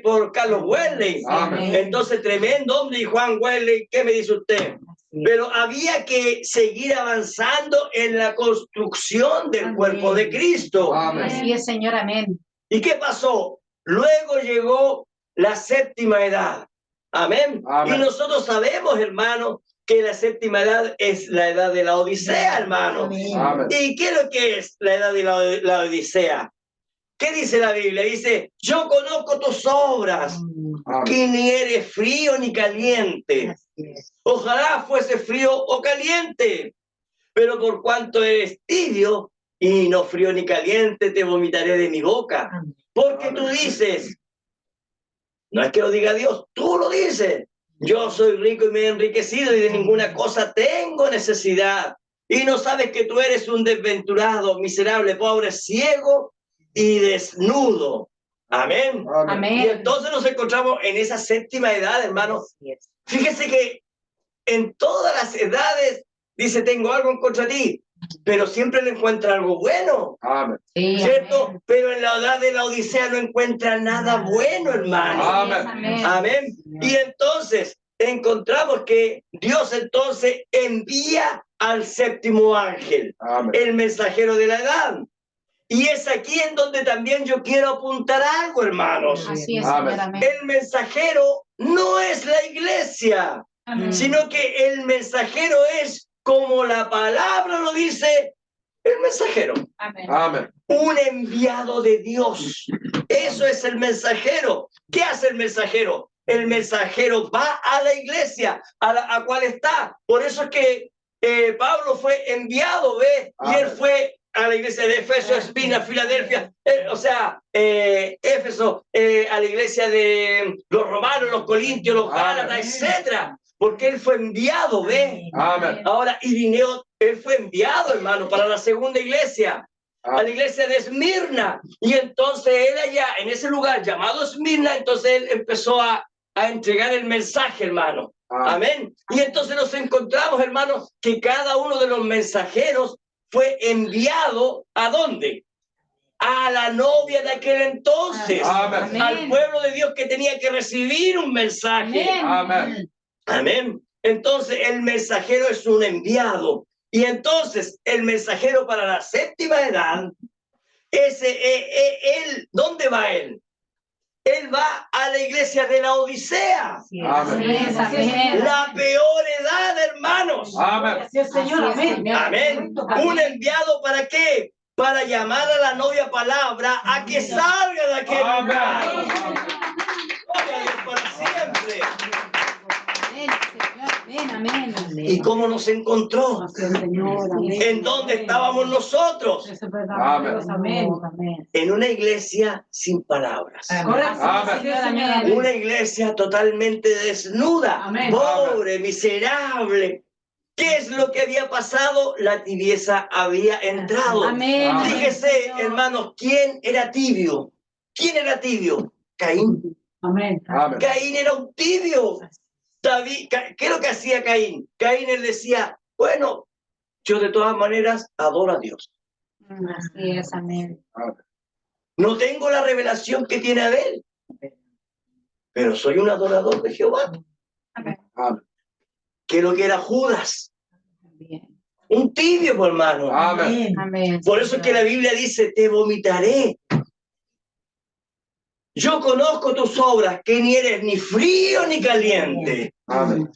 por Carlos Wesley. Amén. Entonces, tremendo hombre. Y Juan Wesley, ¿qué me dice usted? Pero había que seguir avanzando en la construcción del cuerpo de Cristo. Amén. Así es, Señor. Amén. ¿Y qué pasó? Luego llegó la séptima edad. Amén. Amén. Y nosotros sabemos, hermano, que la séptima edad es la edad de la Odisea, hermano. Amén. ¿Y qué es lo que es la edad de la Odisea? ¿Qué dice la Biblia? Dice, yo conozco tus obras, Amén. que ni eres frío ni caliente. Ojalá fuese frío o caliente, pero por cuanto eres tibio y no frío ni caliente, te vomitaré de mi boca. Porque tú dices, no es que lo diga Dios, tú lo dices, yo soy rico y me he enriquecido y de ninguna cosa tengo necesidad. Y no sabes que tú eres un desventurado, miserable, pobre, ciego y desnudo. Amén. Y Amén. entonces nos encontramos en esa séptima edad, hermanos. Así es. Fíjese que en todas las edades dice, tengo algo en contra de ti, pero siempre le encuentra algo bueno, Amén. Sí, ¿cierto? amén. Pero en la edad de la Odisea no encuentra nada bueno, hermano. Así es, Amén. Amén. Y entonces encontramos que Dios entonces envía al séptimo ángel, Amén. el mensajero de la edad. Y es aquí en donde también yo quiero apuntar algo, hermanos. Así es, Amén. Señor, amén. El mensajero no es la iglesia, Amén. sino que el mensajero es, como la palabra lo dice, el mensajero, Amén. Amén. un enviado de Dios. Eso es el mensajero. ¿Qué hace el mensajero? El mensajero va a la iglesia, a cual está. Por eso es que Pablo fue enviado, ¿ve? Y él Amén. fue a la iglesia de Éfeso, Esmirna, Filadelfia, Éfeso, a la iglesia de los romanos, los corintios, los gálatas, Amén. etcétera. Porque él fue enviado, ¿ve? Amén. Ahora, Irineo, él fue enviado, hermano, para la segunda iglesia, a la iglesia de Esmirna. Y entonces él allá, en ese lugar llamado Esmirna, entonces él empezó a entregar el mensaje, hermano. Amén. Y entonces nos encontramos, hermanos, que cada uno de los mensajeros fue enviado ¿a dónde? A la novia de aquel entonces, Amén. al pueblo de Dios que tenía que recibir un mensaje. Amén. Amén. Entonces el mensajero es un enviado. Y entonces el mensajero para la séptima edad, él, ¿dónde va él? Él va a la iglesia de la Odisea. Así es. Amén. Amén. La peor edad, hermanos. Amén. Así es, Señor. Así es, Amén. Señor. Amén. Un enviado ¿para qué? Para llamar a la novia palabra a que salga de aquel Amén. lugar. Gloria a Dios para siempre. Amén, Señor. Amén, amén. ¿Y cómo nos encontró? Así es, Señor. Amén. ¿En dónde estábamos nosotros? Eso es verdad. Amén. Dios, amén. Amén. En una iglesia sin palabras. Correcto. Amén. Así es, Señor. Amén. Una iglesia totalmente desnuda, Amén. pobre, miserable. ¿Qué es lo que había pasado? La tibieza había entrado. Amén. Amén. Fíjese, hermanos, ¿quién era tibio? ¿Quién era tibio? Caín. Amén. Amén. Caín era un tibio. David, ¿qué es lo que hacía Caín? Caín él decía, bueno, yo de todas maneras adoro a Dios. Así es, amén. No tengo la revelación que tiene Abel, pero soy un adorador de Jehová. Amén. Amén. ¿Qué es lo que era Judas? Bien. Un tibio, pues, hermano. Amén. Amén. Por eso es que la Biblia dice, te vomitaré. Yo conozco tus obras, que ni eres ni frío ni caliente. Amén.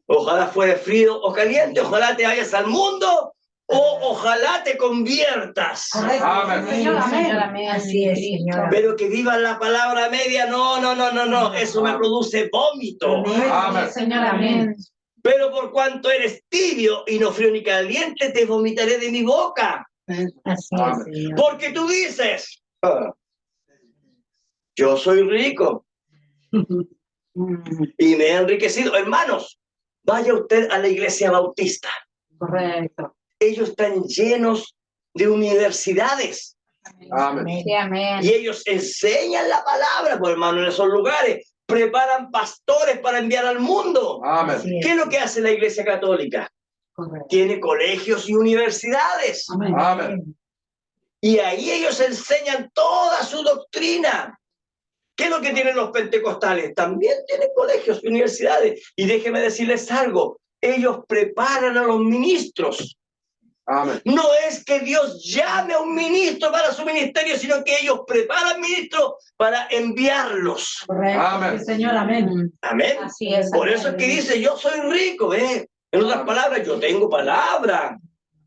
Ojalá fueras frío o caliente, ojalá te vayas al mundo o ojalá te conviertas. Correcto. Amén. Señor, amén. Señor, amén. Así es, Señor. Pero que viva la palabra media, no, eso me produce vómito. Amén. Señor, amén. Pero por cuanto eres tibio y no frío ni caliente, te vomitaré de mi boca. Así Amén. es, Señor. Porque tú dices, yo soy rico y me he enriquecido. Hermanos, vaya usted a la iglesia bautista. Correcto. Ellos están llenos de universidades Amén. Sí, amén. y ellos enseñan la palabra, pues, hermano, en esos lugares. Preparan pastores para enviar al mundo. Amén. Así ¿Qué es lo que hace la iglesia católica? Correcto. Tiene colegios y universidades. Amén. Amén. Y ahí ellos enseñan toda su doctrina. ¿Qué es lo que tienen los pentecostales? También tienen colegios y universidades. Y déjenme decirles algo. Ellos preparan a los ministros. Amén. No es que Dios llame a un ministro para su ministerio, sino que ellos preparan ministros para enviarlos. Correcto. Amén. Sí, Señor, amén. Amén. Así es. Por eso es que dice, yo soy rico, ¿eh? En otras palabras, yo tengo palabra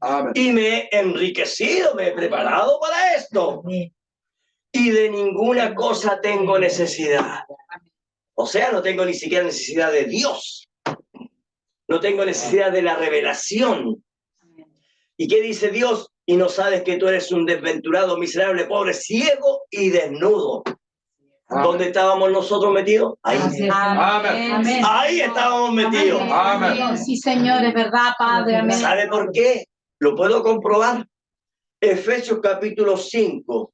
Amén. y me he enriquecido, me he preparado para esto. Amén. Y de ninguna cosa tengo necesidad. O sea, no tengo ni siquiera necesidad de Dios. No tengo necesidad de la revelación. ¿Y qué dice Dios? Y no sabes que tú eres un desventurado, miserable, pobre, ciego y desnudo. ¿Dónde estábamos nosotros metidos? Ahí. Así es. Amén. Amén. Ahí estábamos metidos. Amén. Sí, Señor, es verdad, Padre. Amén. ¿Sabe por qué? Lo puedo comprobar. Efesios capítulo 5,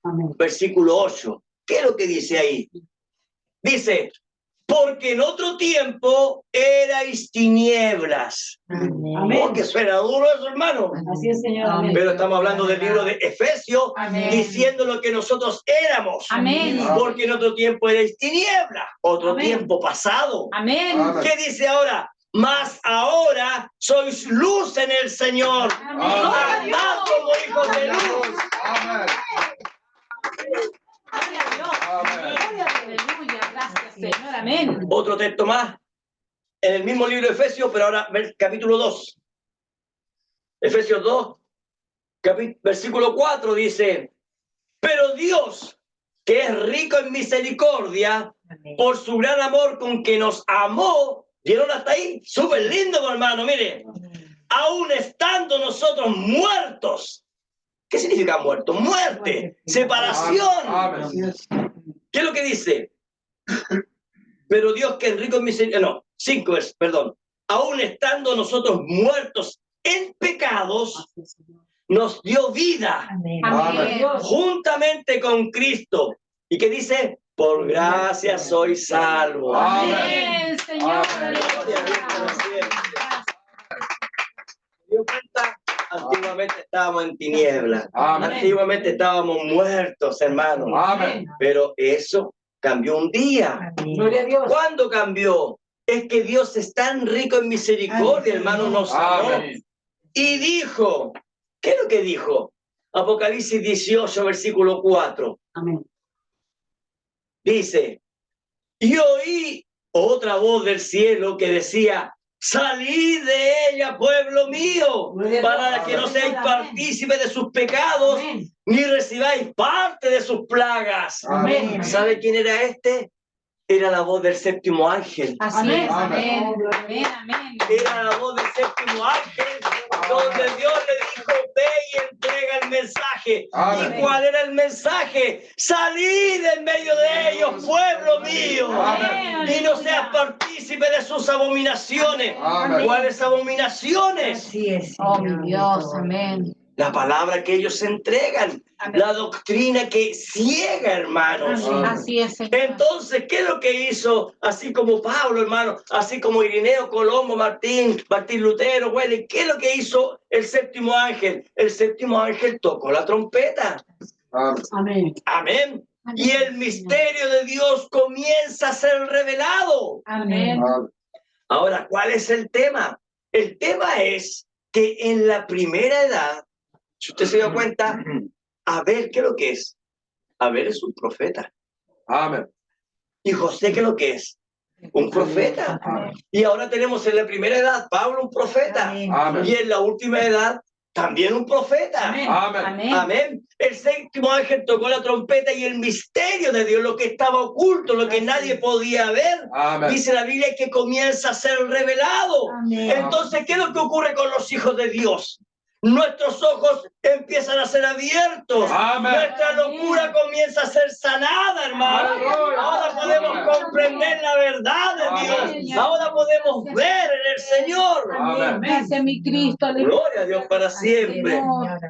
Amén. versículo 8. ¿qué es lo que dice ahí? Dice, porque en otro tiempo erais tinieblas. Amén. ¿Cómo que suena duro eso, hermano? Así es, Señor. Amén. Pero estamos hablando del libro de Efesios, Amén. diciendo lo que nosotros éramos. Amén. Porque en otro tiempo erais tinieblas, otro Amén. tiempo pasado. Amén. Amén. ¿Qué dice ahora? Mas ahora sois luz en el Señor. Amén. Andad como hijos de luz. Amén. Gloria a Dios. Amén. Aleluya. Gracias, Señor. Amén. Otro texto más, en el mismo libro de Efesios, pero ahora capítulo 2. Efesios 2, versículo 4 dice, pero Dios, que es rico en misericordia, por su gran amor con que nos amó, ¿vieron hasta ahí? Súper lindo, hermano, mire, aún estando nosotros muertos. ¿Qué significa muerto? Muerte, separación. Amén. ¿Qué es lo que dice? Pero Dios que es rico en misericordia, no, 5 es, perdón. Aún estando nosotros muertos en pecados, nos dio vida Amén. juntamente con Cristo. ¿Y qué dice? Por gracia soy salvo. Amén, Señor. Amén. Gloria a Dios por siempre. ¿Se dio cuenta? Antiguamente estábamos en tinieblas. Amén. Antiguamente estábamos muertos, hermanos. Amén. Pero eso cambió un día. Gloria a Dios. ¿Cuándo cambió? Es que Dios es tan rico en misericordia, hermano, nos amó. Amén. Y dijo, ¿qué es lo que dijo? Apocalipsis 18, versículo 4. Amén. Dice, y oí otra voz del cielo que decía, salid de ella, pueblo mío, para que no seáis partícipes de sus pecados, Amén. ni recibáis parte de sus plagas. Amén. ¿Sabe quién era este? Era la voz del séptimo ángel. Así Amén. es. Amén. Amén. Amén. Era la voz del séptimo ángel, donde Dios le dijo, ve y entrega el mensaje. Amén. ¿Y cuál era el mensaje? Salid en medio de ellos, pueblo mío. Amén. Y no seas partícipe de sus abominaciones. Amén. ¿Cuáles abominaciones? Así es. Oh, mi Dios. Amén. La palabra que ellos entregan, la doctrina que ciega, hermanos. Amén. Así es, Señor. Entonces, ¿qué es lo que hizo? Así como Pablo, hermano, así como Irineo, Colombo, Martín Lutero, Wesley, ¿qué es lo que hizo el séptimo ángel? El séptimo ángel tocó la trompeta. Amén. Amén. Amén. Y el misterio de Dios comienza a ser revelado. Amén. Ahora, ¿cuál es el tema? El tema es que en la primera edad, si usted se da cuenta, Abel, ¿qué es lo que es? Abel es un profeta. Amén. ¿Y José qué es lo que es? Un profeta. Amén. Y ahora tenemos en la primera edad Pablo, un profeta. Amén. Y en la última edad también un profeta. Amén. Amén. Amén. Amén. El séptimo ángel tocó la trompeta y el misterio de Dios, lo que estaba oculto, lo que nadie podía ver, Amén. dice la Biblia que comienza a ser revelado. Amén. Entonces, ¿qué es lo que ocurre con los hijos de Dios? Nuestros ojos empiezan a ser abiertos. Amén. Nuestra locura comienza a ser sanada, hermano. Ahora podemos comprender la verdad de Dios. Amén. Ahora podemos ver en el Señor. Amén. Gracias, mi Cristo. Aleluya. Gloria a Dios para siempre. Señor.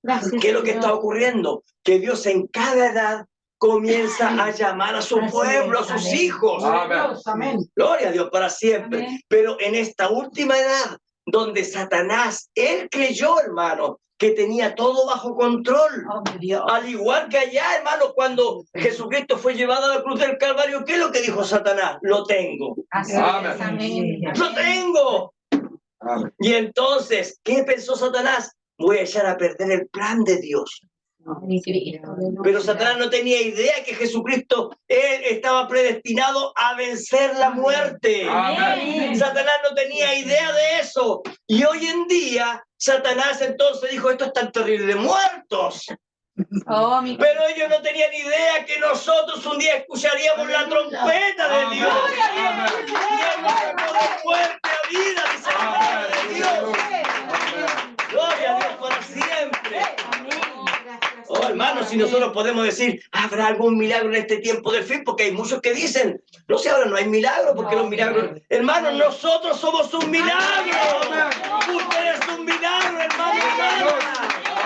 Gracias, ¿Qué es lo que Señor. está ocurriendo? Que Dios en cada edad comienza a llamar a su Así pueblo, a es, sus amén. hijos. Amén. Amén. Gloria a Dios para siempre. Amén. Pero en esta última edad, donde Satanás, él creyó, hermano, que tenía todo bajo control. Oh, mi Dios. Al igual que allá, hermano, cuando Jesucristo fue llevado a la cruz del Calvario, ¿qué es lo que dijo Satanás? Lo tengo. Así Amén. es. Amén. Lo tengo. Amén. Y entonces, ¿qué pensó Satanás? Voy a echar a perder el plan de Dios. Oh, mi Cristo. Aleluya. Pero Satanás no tenía idea que Jesucristo, él estaba predestinado a vencer la muerte. Amén. Satanás no tenía idea de eso. Y hoy en día, Satanás entonces dijo, esto es tan terrible, muertos. Oh, mi Pero ellos no tenían idea que nosotros un día escucharíamos la trompeta de Dios. Amén. Y él nos sacó de muerte a vida, dice la palabra de Dios. Gloria a Dios para siempre. Oh, hermanos, si nosotros podemos decir, ¿habrá algún milagro en este tiempo del fin? Porque hay muchos que dicen, no sé, ahora no hay milagro, porque los milagros... Hermanos, nosotros somos un milagro. Usted es un milagro, hermano.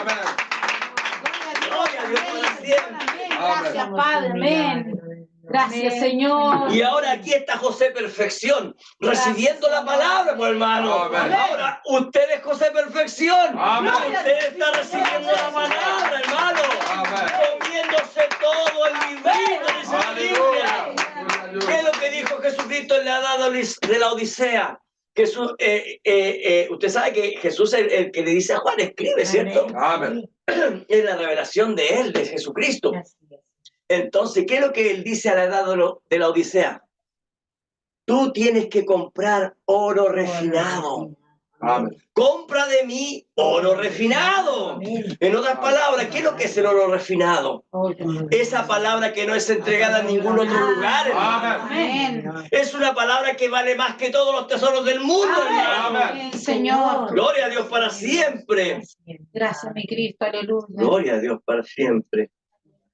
Amén. Gloria a Dios para siempre. Gracias, Padre. Amén. Gracias, Señor. Y ahora aquí está José Perfección, recibiendo la palabra, pues, hermano. Amén. Ahora usted es José Perfección. Amén. Usted está recibiendo la palabra, hermano. Amén. Comiéndose todo el librito, dice la Biblia. Aleluya. ¿Qué es lo que dijo Jesucristo en la edad de la Odisea? Jesús, usted sabe que Jesús es el que le dice a Juan, escribe, ¿cierto? Amén. Es la revelación de él, de Jesucristo. Entonces, ¿qué es lo que él dice a la edad de la Odisea? Tú tienes que comprar oro refinado. Amén. Compra de mí oro refinado. En otras palabras, ¿qué es lo que es el oro refinado? Esa palabra que no es entregada en ningún otro lugar, hermano. Amén. Es una palabra que vale más que todos los tesoros del mundo, hermano. Amén, Señor. Gloria a Dios para siempre. Gracias, mi Cristo. Aleluya. Gloria a Dios para siempre.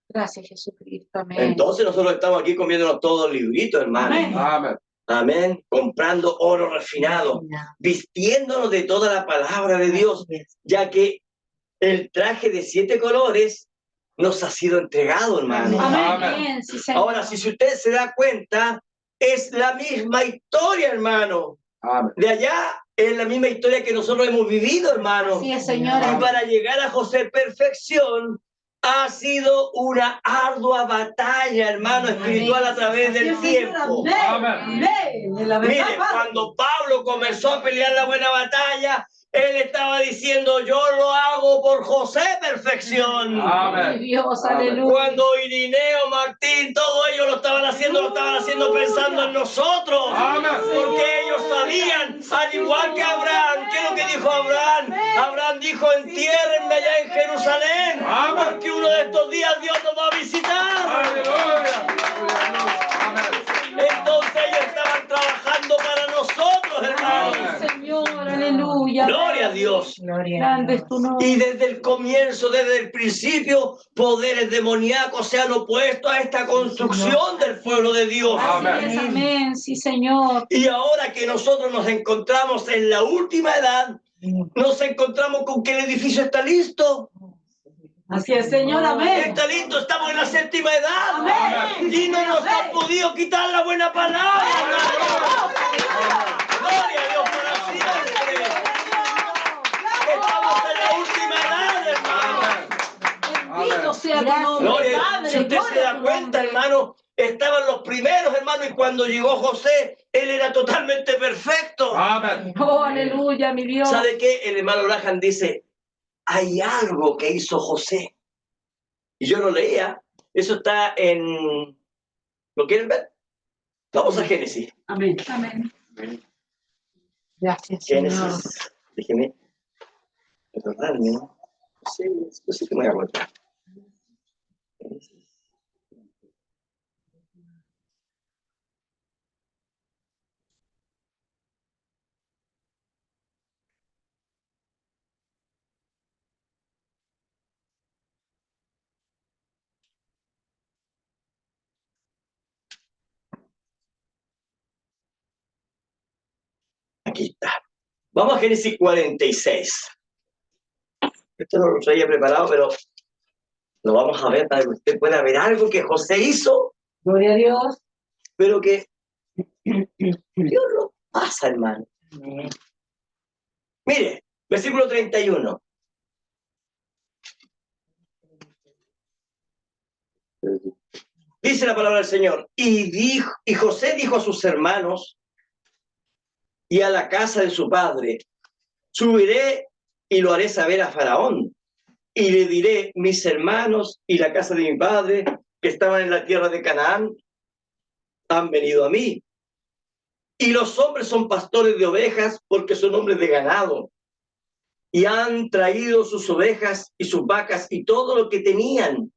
Gracias, Jesucristo. Amén. Entonces nosotros estamos aquí comiéndonos todos los libritos, hermano. Amén. Amén. Amén. Comprando oro refinado. Vistiéndonos de toda la palabra de Dios. Ya que el traje de 7 colores nos ha sido entregado, hermano. Amén. Sí, Señor. Ahora, si usted se da cuenta, es la misma historia, hermano. Amén. De allá es la misma historia que nosotros hemos vivido, hermano. Sí, Señor. Y para llegar a José Perfección ha sido una ardua batalla, hermano, espiritual a través del tiempo. Amén. Mire, cuando Pablo comenzó a pelear la buena batalla, él estaba diciendo, yo lo hago por José Perfección. Amén. Dios, Amén. aleluya. Cuando Irineo, Martín, todos ellos lo estaban haciendo pensando en nosotros. Amén. Porque ellos sabían, al igual que Abraham, ¿qué es lo que dijo Abraham? Abraham dijo, entiérrenme allá en Jerusalén, Amén. porque uno de estos días Dios nos va a visitar. Aleluya. Amén. Entonces ellos estaban trabajando para nosotros, hermanos. Amén, Señor. Aleluya. Gloria a Dios. Grande es tu nombre. Y desde el comienzo, desde el principio, poderes demoníacos se han opuesto a esta construcción del pueblo de Dios. Amén. Así es, amén. Sí, Señor. Y ahora que nosotros nos encontramos en la última edad, nos encontramos con que el edificio está listo. Así es, Señor, amén. Está listo, estamos en la 7ª edad. Amén. Y no nos han podido quitar la buena palabra. Gloria a Dios para siempre. Estamos en la última edad, hermano. Bendito sea tu nombre, Gloria, Padre. si usted se Gloria a da tu cuenta, nombre. hermano, estaban los primeros, hermano, y cuando llegó José, él era totalmente perfecto. Amén. Oh, aleluya, mi Dios. ¿Sabe qué? El hermano Graham dice, hay algo que hizo José. Y yo lo leía. Eso está en... ¿Lo quieren ver? Vamos a Génesis. Amén. Amén. Gracias, Señor. Génesis. Déjeme recordarme, ¿no? No sé qué me voy a contar. Aquí está. Vamos a Génesis 46. Esto no lo traía preparado, pero lo vamos a ver para que usted pueda ver algo que José hizo, Gloria a Dios. pero que Dios lo pasa, hermano. Mire, versículo 31. Dice la palabra del Señor. Y José dijo a sus hermanos y a la casa de su padre, subiré y lo haré saber a Faraón. Y le diré, mis hermanos y la casa de mi padre, que estaban en la tierra de Canaán, han venido a mí. Y los hombres son pastores de ovejas, porque son hombres de ganado. Y han traído sus ovejas y sus vacas y todo lo que tenían.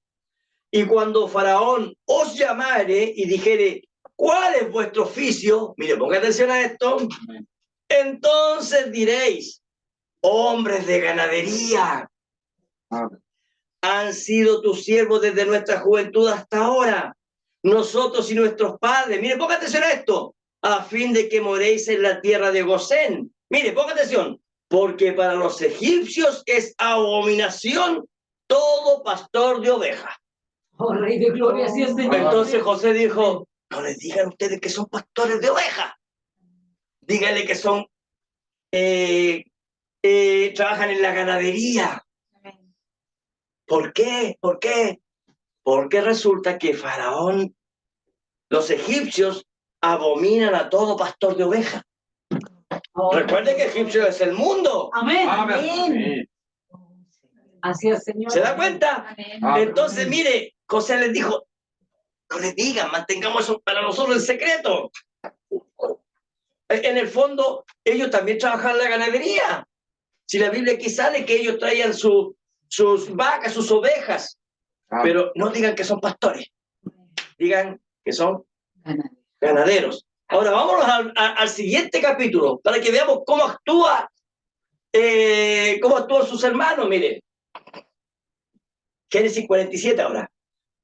Y cuando Faraón os llamare y dijere, ¿cuál es vuestro oficio? Mire, ponga atención a esto. Entonces diréis, hombres de ganadería, Amén. han sido tus siervos desde nuestra juventud hasta ahora, nosotros y nuestros padres. Mire, ponga atención a esto, a fin de que moréis en la tierra de Gosén. Mire, ponga atención, porque para los egipcios es abominación todo pastor de ovejas. Oh, Rey de Gloria, así es, Señor. Entonces José dijo, no les digan ustedes que son pastores de ovejas. Díganle que son, trabajan en la ganadería. ¿Por qué? ¿Por qué? Porque resulta que Faraón, los egipcios, abominan a todo pastor de ovejas. Oh, Recuerden que Egipcio es el mundo. Amén. Amén. Así es, Señor. ¿Se da cuenta? Amén. Entonces, mire, José les dijo, no les digan, mantengamos eso para nosotros en secreto. En el fondo, ellos también trabajan en la ganadería. Si la Biblia aquí sale que ellos traían sus vacas, sus ovejas, pero no digan que son pastores, digan que son ganaderos. Ahora vámonos al siguiente capítulo para que veamos cómo actúan sus hermanos. Mire, Génesis 47 ahora.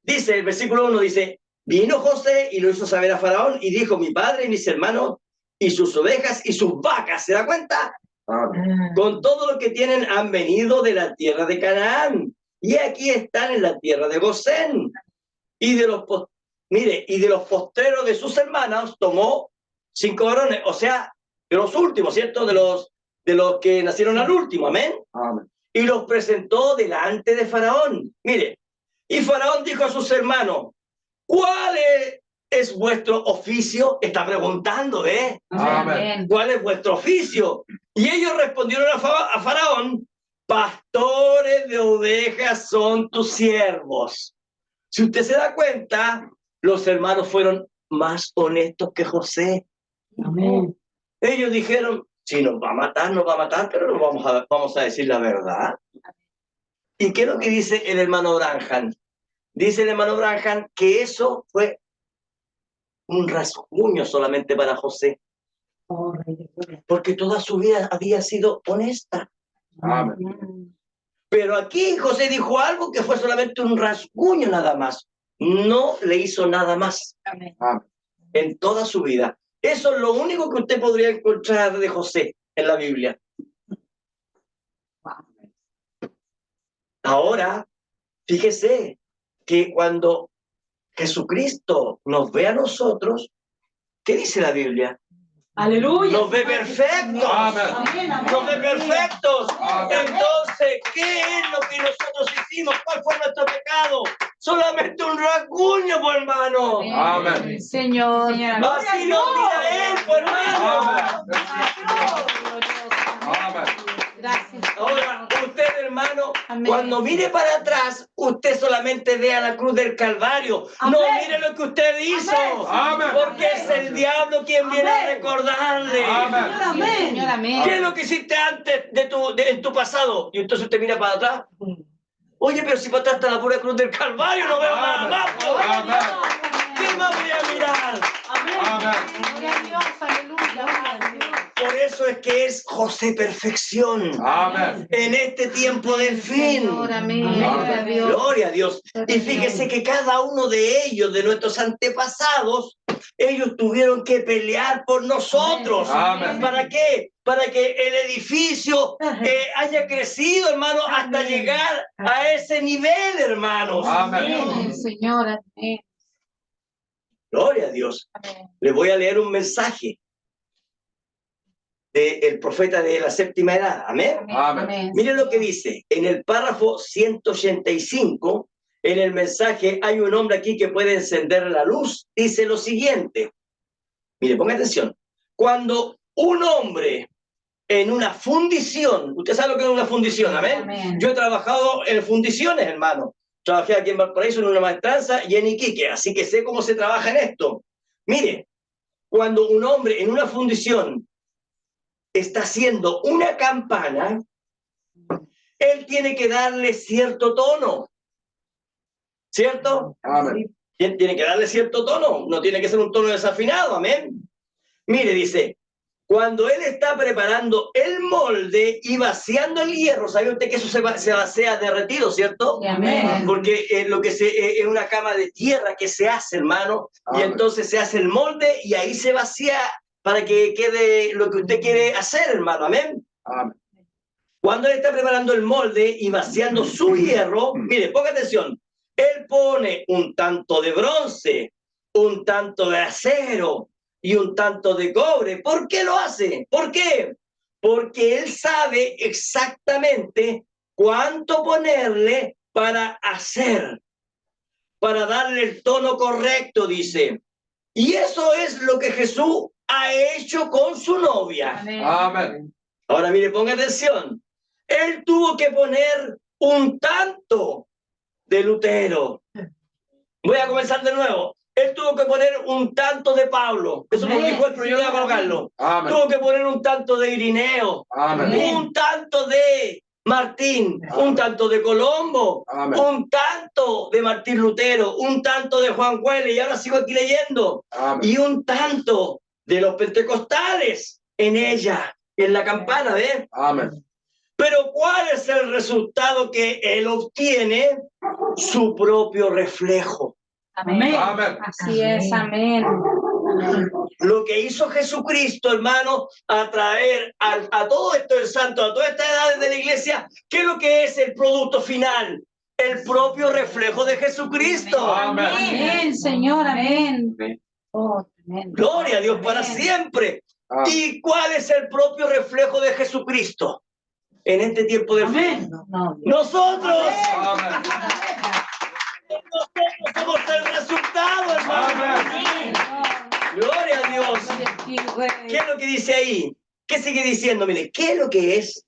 Dice, el versículo 1 dice, vino José y lo hizo saber a Faraón y dijo, mi padre y mis hermanos y sus ovejas y sus vacas, ¿se da cuenta? Con todo lo que tienen han venido de la tierra de Canaán y aquí están en la tierra de Gosén. Y de los postreros de sus hermanos tomó 5 varones, o sea, de los últimos, ¿cierto? De los que nacieron al último, amén. Amén. Y los presentó delante de Faraón. Mire, y Faraón dijo a sus hermanos, ¿cuál es vuestro oficio? Está preguntando, ¿eh? Amén. ¿Cuál es vuestro oficio? Y ellos respondieron a Faraón, pastores de ovejas son tus siervos. Si usted se da cuenta, los hermanos fueron más honestos que José. Amén. Ellos dijeron, si nos va a matar, nos va a matar, pero no vamos a decir la verdad. ¿Y qué es lo que dice el hermano Branham? Dice el hermano Branham que eso fue un rasguño solamente para José, Oh, Rey de Gloria. porque toda su vida había sido honesta. Amén. Pero aquí José dijo algo que fue solamente un rasguño nada más. No le hizo nada más Amén. en toda su vida. Eso es lo único que usted podría encontrar de José en la Biblia. Ahora, fíjese que cuando Jesucristo nos ve a nosotros, ¿qué dice la Biblia? Aleluya. Nos ve perfectos. Amén. Nos ve perfectos. Amén. Entonces, ¿qué es lo que nosotros hicimos? ¿Cuál fue nuestro pecado? Solamente un rasguño, pues, hermano. Amén. Señor. Así lo mira él, pues, hermano. Amén. Gracias. Ahora, usted, hermano, Amén. cuando mire para atrás, usted solamente vea la cruz del Calvario. No mire lo que usted hizo. Amén. Porque es el diablo quien viene a recordarle. Amén. Amén. Señor, amén. ¿Qué es lo que hiciste antes en tu pasado? Y entonces usted mira para atrás. Oye, pero si para atrás está la pura cruz del Calvario, no veo nada más. Amén. ¿Qué más voy a mirar? Amén. Gloria a Dios, aleluya. Por eso es que es José perfección. Amén. En este tiempo del fin. Señor, amén. Gloria a Dios. Gloria a Dios. Y fíjese que cada uno de ellos, de nuestros antepasados, ellos tuvieron que pelear por nosotros. Amén. ¿Para qué? Para que el edificio haya crecido, hermano, hasta llegar a ese nivel, hermanos. Amén. Señor, amén. Gloria a Dios. Amén. Le voy a leer un mensaje del profeta de la séptima edad. Amén. Amén. Miren lo que dice. En el párrafo 185, en el mensaje, hay un hombre aquí que puede encender la luz. Dice lo siguiente. Mire, ponga atención. Cuando un hombre en una fundición, usted sabe lo que es una fundición, ¿amén? Amén. Yo he trabajado en fundiciones, hermano. Trabajé aquí en Valparaíso en una maestranza y en Iquique, así que sé cómo se trabaja en esto. Mire, cuando un hombre en una fundición está haciendo una campana, él tiene que darle cierto tono, ¿cierto? Amén. Tiene que darle cierto tono, no tiene que ser un tono desafinado, amén. Mire, dice, cuando él está preparando el molde y vaciando el hierro, ¿sabe usted que eso se vacía derretido, cierto? Amén. Porque es una cama de tierra que se hace, hermano, y Amén. entonces se hace el molde y ahí se vacía para que quede lo que usted quiere hacer, hermano, amén. Amén. Cuando él está preparando el molde y vaciando su hierro, mire, ponga atención, Él pone un tanto de bronce, un tanto de acero y un tanto de cobre. ¿Por qué lo hace? ¿Por qué? Porque Él sabe exactamente cuánto ponerle para hacer, para darle el tono correcto, dice. Y eso es lo que Jesús ha hecho con su novia. Amén. Ahora mire, ponga atención. Él tuvo que poner un tanto de Lutero. Voy a comenzar de nuevo. Él tuvo que poner un tanto de Pablo. Eso no lo dijo él, pero yo le voy a colocarlo. Amén. Tuvo que poner un tanto de Irineo. Amén. Un tanto de Martín. Un tanto de Colombo. Amén. Un tanto de Martín Lutero. Un tanto de Juan Wesley. Y ahora sigo aquí leyendo. Amén. Y un tanto de los pentecostales en ella, en la campana, ¿ves? Amén. Pero ¿cuál es el resultado que él obtiene? Su propio reflejo. Amén. Amén. Así es, amén. Lo que hizo Jesucristo, hermano, a traer a todo esto el santo, a todas estas edades de la iglesia, ¿qué es lo que es el producto final? El propio reflejo de Jesucristo. Amén. Amén, Señor, amén. Oh, amén. Gloria a Dios para siempre. Amén. ¿Y cuál es el propio reflejo de Jesucristo en este tiempo de fe? Amén. No, Nosotros. Amén. Nosotros somos el resultado, hermano. Amén. Gloria a Dios. ¿Qué es lo que dice ahí? ¿Qué sigue diciendo? Mire, ¿qué es lo que es?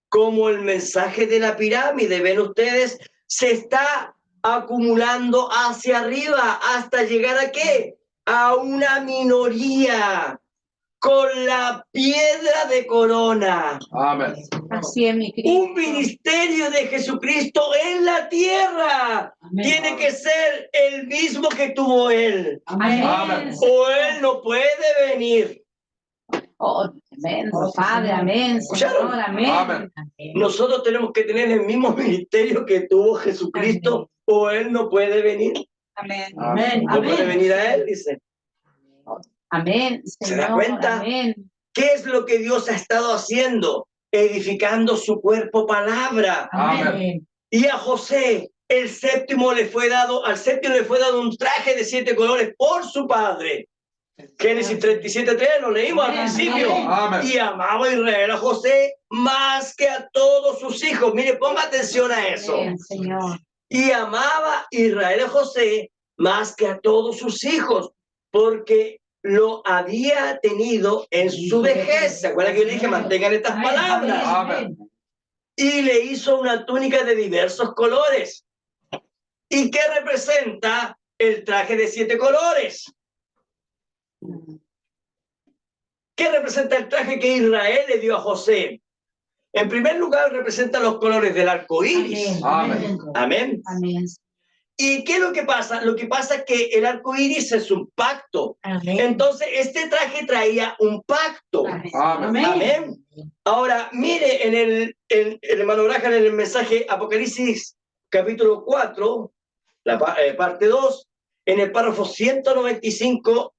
Como el mensaje de la pirámide, ven ustedes, se está acumulando hacia arriba hasta llegar a ¿qué? A una minoría con la piedra de corona. Amén. Así es, mi Un Cristo. ministerio de Jesucristo en la tierra. Amén. Tiene que ser el mismo que tuvo Él. Amén. Amén. O Él no puede venir. Oh, amén, Padre, amén, ¿Escucharon? Señor, amén. Amén. Nosotros tenemos que tener el mismo ministerio que tuvo Jesucristo. O Él no puede venir. Amén. Amén. No puede Amén. venir a Él, dice. Amén, ¿Se da Señor, cuenta? amén. ¿Qué es lo que Dios ha estado haciendo? Edificando su cuerpo palabra. Amén. Y a José, el séptimo le fue dado, al séptimo le fue dado un traje de 7 colores por su padre. Génesis 37:3, lo leímos al Amén, principio. amén. Y amaba a Israel a José más que a todos sus hijos. Mire, ponga atención a eso. Amén, Señor. Y amaba Israel a José más que a todos sus hijos, porque lo había tenido en su vejez. ¿Se acuerdan que yo le dije, mantengan estas palabras? Amén. Y le hizo una túnica de diversos colores. ¿Y qué representa el traje de 7 colores? ¿Qué representa el traje que Israel le dio a José? En primer lugar, representa los colores del arco iris. Amén. Amén. Amén. ¿Y qué es lo que pasa? Lo que pasa es que el arco iris es un pacto. Entonces, este traje traía un pacto. Amén. Amén. Ahora, mire en el hermano Graham, en el mensaje Apocalipsis capítulo 4, parte 2, en el párrafo 195,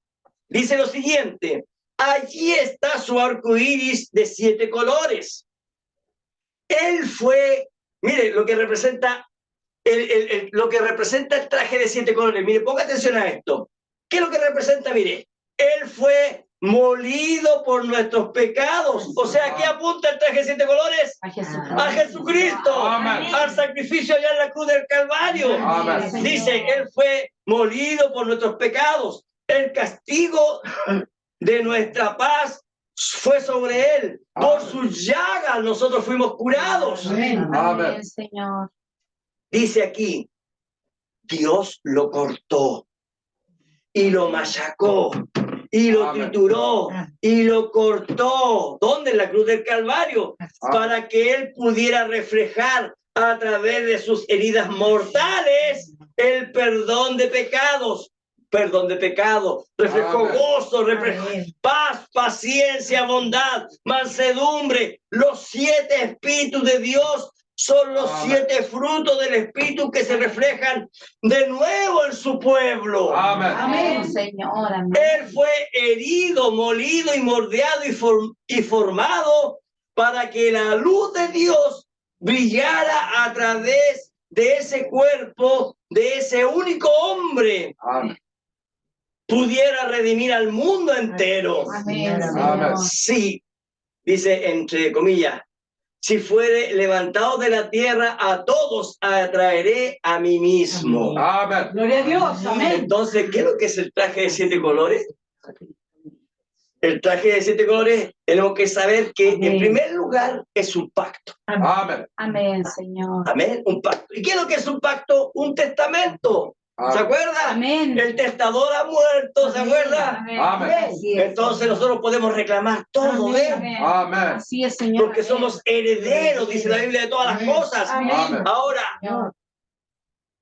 dice lo siguiente: allí está su arco iris de 7 colores. Él fue, mire, lo que representa lo que representa el traje de 7 colores. Mire, ponga atención a esto. ¿Qué es lo que representa? Mire, Él fue molido por nuestros pecados. O sea, ¿qué apunta el traje de 7 colores? A Jesucristo. A Jesucristo, Amén. al sacrificio allá en la cruz del Calvario. Amén. Dice, Él fue molido por nuestros pecados. El castigo de nuestra paz fue sobre Él. Por Amén. sus llagas nosotros fuimos curados. Amén. Amén, Señor. Dice aquí, Dios lo cortó y lo machacó y lo Amén. trituró y lo cortó. ¿Dónde? En la cruz del Calvario. Para que Él pudiera reflejar a través de sus heridas mortales el perdón de pecados. Perdón de pecado, reflejó Amén. gozo, reflejó paz, paciencia, bondad, mansedumbre. Los 7 espíritus de Dios son los Amén. 7 frutos del espíritu que se reflejan de nuevo en su pueblo. Amén. Amén, Señor. Amén. Él fue herido, molido y mordeado y formado para que la luz de Dios brillara a través de ese cuerpo, de ese único hombre, Amén. pudiera redimir al mundo entero. Amén, Amén. Señor. Sí, dice entre comillas, si fuere levantado de la tierra, a todos atraeré a mí mismo. Amén. Gloria a Dios. Amén. Entonces, ¿qué es lo que es el traje de 7 colores? El traje de 7 colores, tenemos que saber que en primer lugar es un pacto. Amén. Amén, Señor. Amén, un pacto. ¿Y qué es lo que es un pacto? Un testamento. ¿Se acuerda? Amén. El testador ha muerto, ¿se acuerda? Amén. Amén. Así es. Entonces nosotros podemos reclamar todo, Amén. ¿ves? Amén. Amén. Así es, Señor. Porque Amén. somos herederos, dice la Biblia, de todas las cosas. Amén. Ahora, Señor.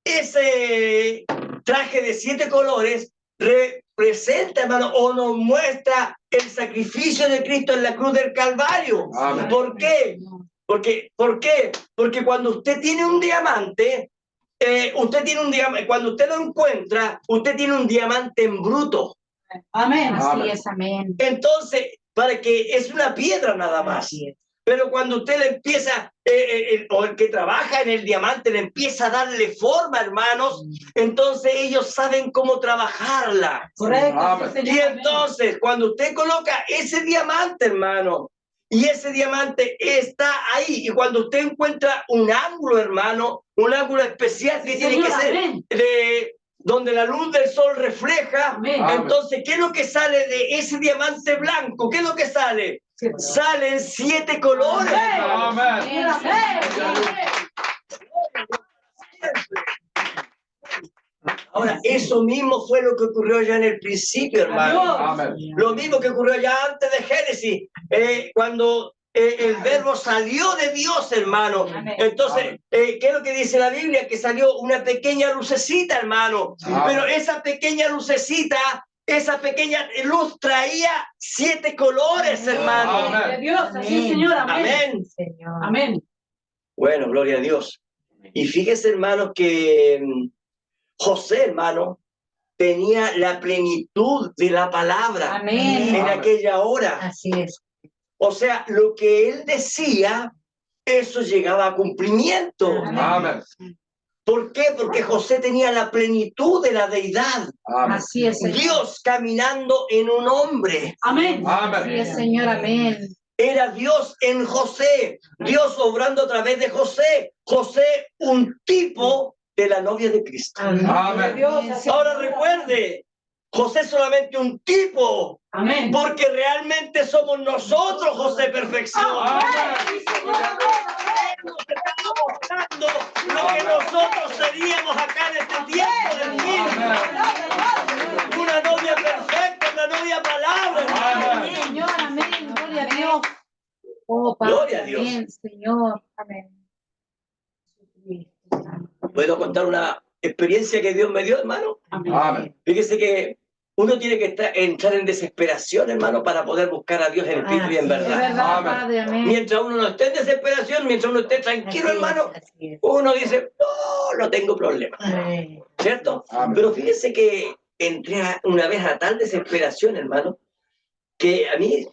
ese traje de 7 colores representa, hermano, o nos muestra el sacrificio de Cristo en la cruz del Calvario. Amén. ¿Por qué? ¿Por qué? Porque cuando usted tiene un diamante, cuando usted lo encuentra, usted tiene un diamante en bruto. Amén. Así Amén. es, amén. Entonces, para que es una piedra nada más. Así es. Pero cuando usted le empieza, o el que trabaja en el diamante le empieza a darle forma, hermanos, entonces ellos saben cómo trabajarla. Correcto. Amén. Sí, Y Señor. entonces, cuando usted coloca ese diamante, hermano, y ese diamante está ahí, y cuando usted encuentra un ángulo, hermano, un ángulo especial que Sí, tiene que Señor, ser amén. donde la luz del sol refleja, Amén. entonces, ¿qué es lo que sale de ese diamante blanco? ¿Qué es lo que sale? Salen 7 colores. hermano. Amén. Ahora, eso mismo fue lo que ocurrió ya en el principio, hermano. Amén. Lo mismo que ocurrió ya antes de Génesis, cuando el verbo salió de Dios, hermano. Amén. Entonces, ¿qué es lo que dice la Biblia? Que salió una pequeña lucecita, hermano. Amén. Pero esa pequeña lucecita, esa pequeña luz traía 7 colores, hermano. Amén. Gloria a Dios. Así es, Señor. Amén. Amén. Señor. Amén. Bueno, gloria a Dios. Y fíjese, hermano, que José, hermano, tenía la plenitud de la palabra Amén. en aquella hora. Así es. O sea, lo que él decía, eso llegaba a cumplimiento. Amén. ¿Por qué? Porque José tenía la plenitud de la deidad. Amén. Así es, Señor. Dios caminando en un hombre. Amén. Así es, Señor. Amén. Era Dios en José. Dios obrando a través de José. José, un tipo de la novia de Cristo. Gloria a Amén. Dios. Así es. Ahora recuerde, José es solamente un tipo, Amén. porque realmente somos nosotros, José Perfección. Amén. Nos está mostrando lo que nosotros seríamos acá en este tiempo del fin. Una novia perfecta, una novia palabra. hermano. Amén. Señor, amén. Gloria a Dios. Oh, Padre, Gloria a Dios. amén, Señor. Amén. ¿Puedo contar una experiencia que Dios me dio, hermano? Amén. Fíjese que uno tiene que entrar en desesperación, hermano, para poder buscar a Dios en espíritu y en Es verdad. verdad, Amén. Padre, amén. Mientras uno no esté en desesperación, mientras uno esté tranquilo, hermano, Así es. uno dice, no tengo problema, Amén. ¿cierto? Amén. Pero fíjese que entré una vez a tal desesperación, hermano, que a mí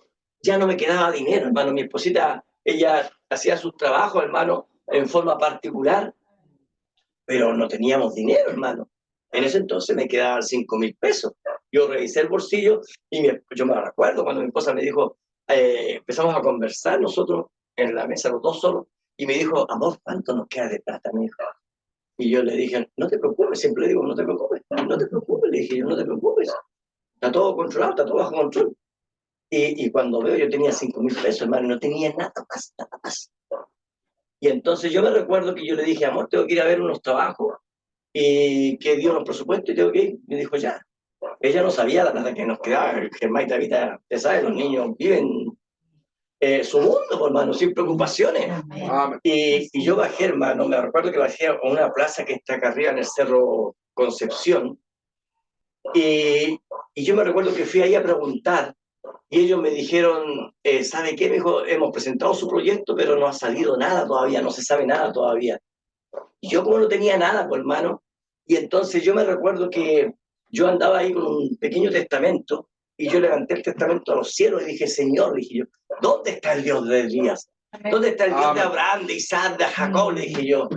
ya no me quedaba dinero, hermano. Mi esposita, ella hacía sus trabajos, hermano, en forma particular, pero no teníamos dinero, hermano. En ese entonces me quedaban 5.000 pesos. Yo revisé el bolsillo y yo me recuerdo cuando mi esposa me dijo, empezamos a conversar nosotros en la mesa, los dos solos, y me dijo, amor, ¿cuánto nos queda de plata? Me dijo. Y yo le dije, no te preocupes, siempre le digo, no te preocupes, le dije yo, no te preocupes. Está todo controlado, está todo bajo control. Y cuando veo, yo tenía 5.000 pesos, hermano, no tenía nada más, nada más. Y entonces yo me recuerdo que yo le dije, amor, tengo que ir a ver unos trabajos y que dio los presupuestos y tengo que ir. Me dijo, ya. Ella no sabía la plata que nos quedaba. Germán y Tabita, usted sabe, los niños viven su mundo, hermano, sin preocupaciones. Amén. Y yo bajé, hermano, me recuerdo que bajé a una plaza que está acá arriba en el Cerro Concepción. Y yo me recuerdo que fui ahí a preguntar. Y ellos me dijeron, ¿sabe qué? Me dijo, hemos presentado su proyecto, pero no ha salido nada todavía, no se sabe nada todavía. Y yo como no tenía nada, pues, hermano, y entonces yo me recuerdo que yo andaba ahí con un pequeño testamento, y yo levanté el testamento a los cielos y dije, Señor, dije yo, ¿dónde está el Dios de Elías? ¿Dónde está el Dios de Abraham, de Isaac, de Jacob? Le dije yo.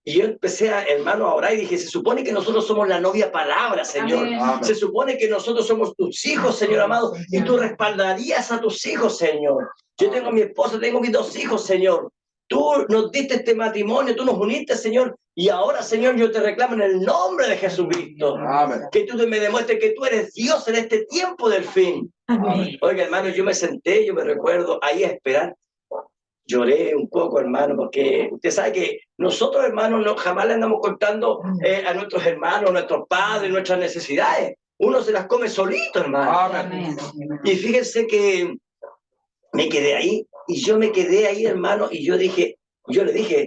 Y yo empecé, hermano, a orar y dije, se supone que nosotros somos la novia palabra, Señor. Amén. Se supone que nosotros somos tus hijos, Señor amado, y tú respaldarías a tus hijos, Señor. Yo tengo a mi esposa, tengo mis 2 hijos, Señor. Tú nos diste este matrimonio, tú nos uniste, Señor, y ahora, Señor, yo te reclamo en el nombre de Jesucristo. Amén. Que tú me demuestres que tú eres Dios en este tiempo del fin. Amén. Oiga, hermano, yo me senté, yo me recuerdo ahí a esperar. Lloré un poco, hermano, porque usted sabe que nosotros, hermanos, no, jamás le andamos contando a nuestros hermanos, a nuestros padres, nuestras necesidades. Uno se las come solito, hermano. Amén. Y fíjense que me quedé ahí, y yo me quedé ahí, hermano, y yo le dije,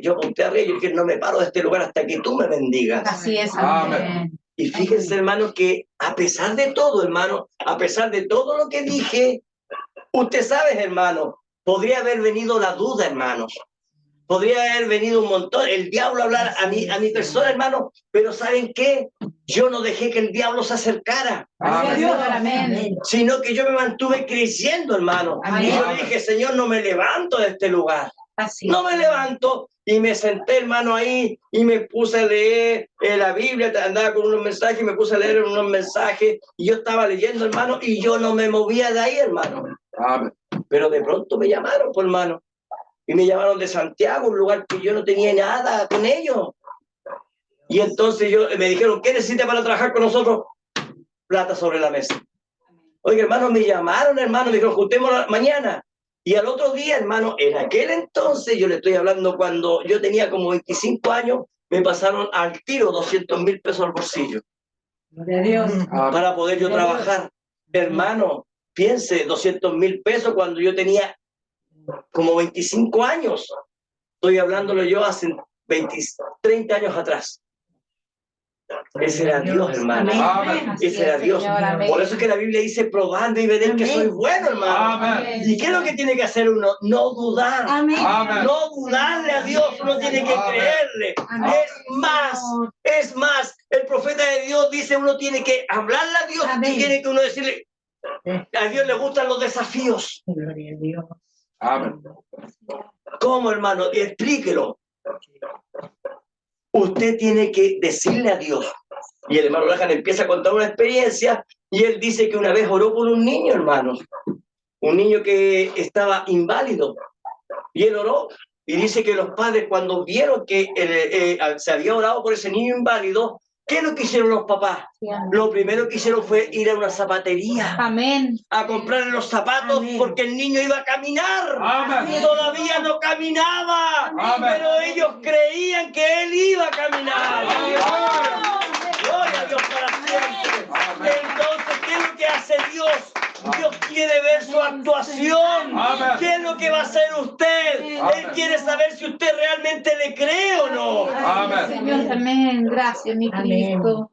yo apunté a Rey, yo dije, no me paro de este lugar hasta que tú me bendigas. Así es. Amén. Amén. Y fíjense, hermano, que a pesar de todo, hermano, a pesar de todo lo que dije, usted sabe, hermano, podría haber venido la duda, hermanos. Podría haber venido un montón, el diablo hablar a mi persona, hermano, pero ¿saben qué? Yo no dejé que el diablo se acercara, Amén. Señor, amén. sino que yo me mantuve creciendo, hermano. Amén. Y yo le dije, Señor, no me levanto de este lugar. Así. No me levanto, y me senté, hermano, ahí, y me puse a leer la Biblia, andaba con unos mensajes, y me puse a leer unos mensajes, y yo estaba leyendo, hermano, y yo no me movía de ahí, hermano. Amén. Pero de pronto me llamaron, por hermano, y me llamaron de Santiago, un lugar que yo no tenía nada con ellos. Y entonces me dijeron, ¿qué necesita para trabajar con nosotros? Plata sobre la mesa. Oiga, hermano, me llamaron, hermano, me dijeron, juntémonos mañana. Y al otro día, hermano, en aquel entonces, yo le estoy hablando cuando yo tenía como 25 años, me pasaron al tiro 200.000 pesos al bolsillo Gloria a Dios. para poder yo trabajar. Hermano, piense, 200.000 pesos cuando yo tenía como 25 años. Estoy hablándolo yo hace 30 años atrás. Ese era Dios, hermano. Amén. Ese era Dios. Por eso es que la Biblia dice, probando y veréis que soy bueno, hermano. Amén. ¿Y qué es lo que tiene que hacer uno? No dudar. Amén. Amén. No dudarle a Dios, uno tiene que Amén. creerle. Amén. Es más, el profeta de Dios dice, uno tiene que hablarle a Dios Amén. y tiene que uno decirle, a Dios le gustan los desafíos. Gloria a Dios. Amén. ¿Cómo, hermano? Y explíquelo. Usted tiene que decirle a Dios. Y el hermano Lajan empieza a contar una experiencia y él dice que una vez oró por un niño, hermanos. Un niño que estaba inválido. Y él oró y dice que los padres cuando vieron que se había orado por ese niño inválido, ¿qué es lo que hicieron los papás? Sí, amén. Lo primero que hicieron fue ir a una zapatería Amén. a comprarle los zapatos Amén. porque el niño iba a caminar. Amén. Todavía no caminaba, Amén. pero ellos creían que él iba a caminar. Amén. Gloria a Dios para siempre. Amén. Entonces, ¿qué es lo que hace Dios? Dios quiere ver su actuación. Amén. ¿Qué es lo que va a hacer usted? Él Amén. quiere saber si usted realmente le cree o no. Amén. Señor, amén. Gracias, mi Amén. Cristo.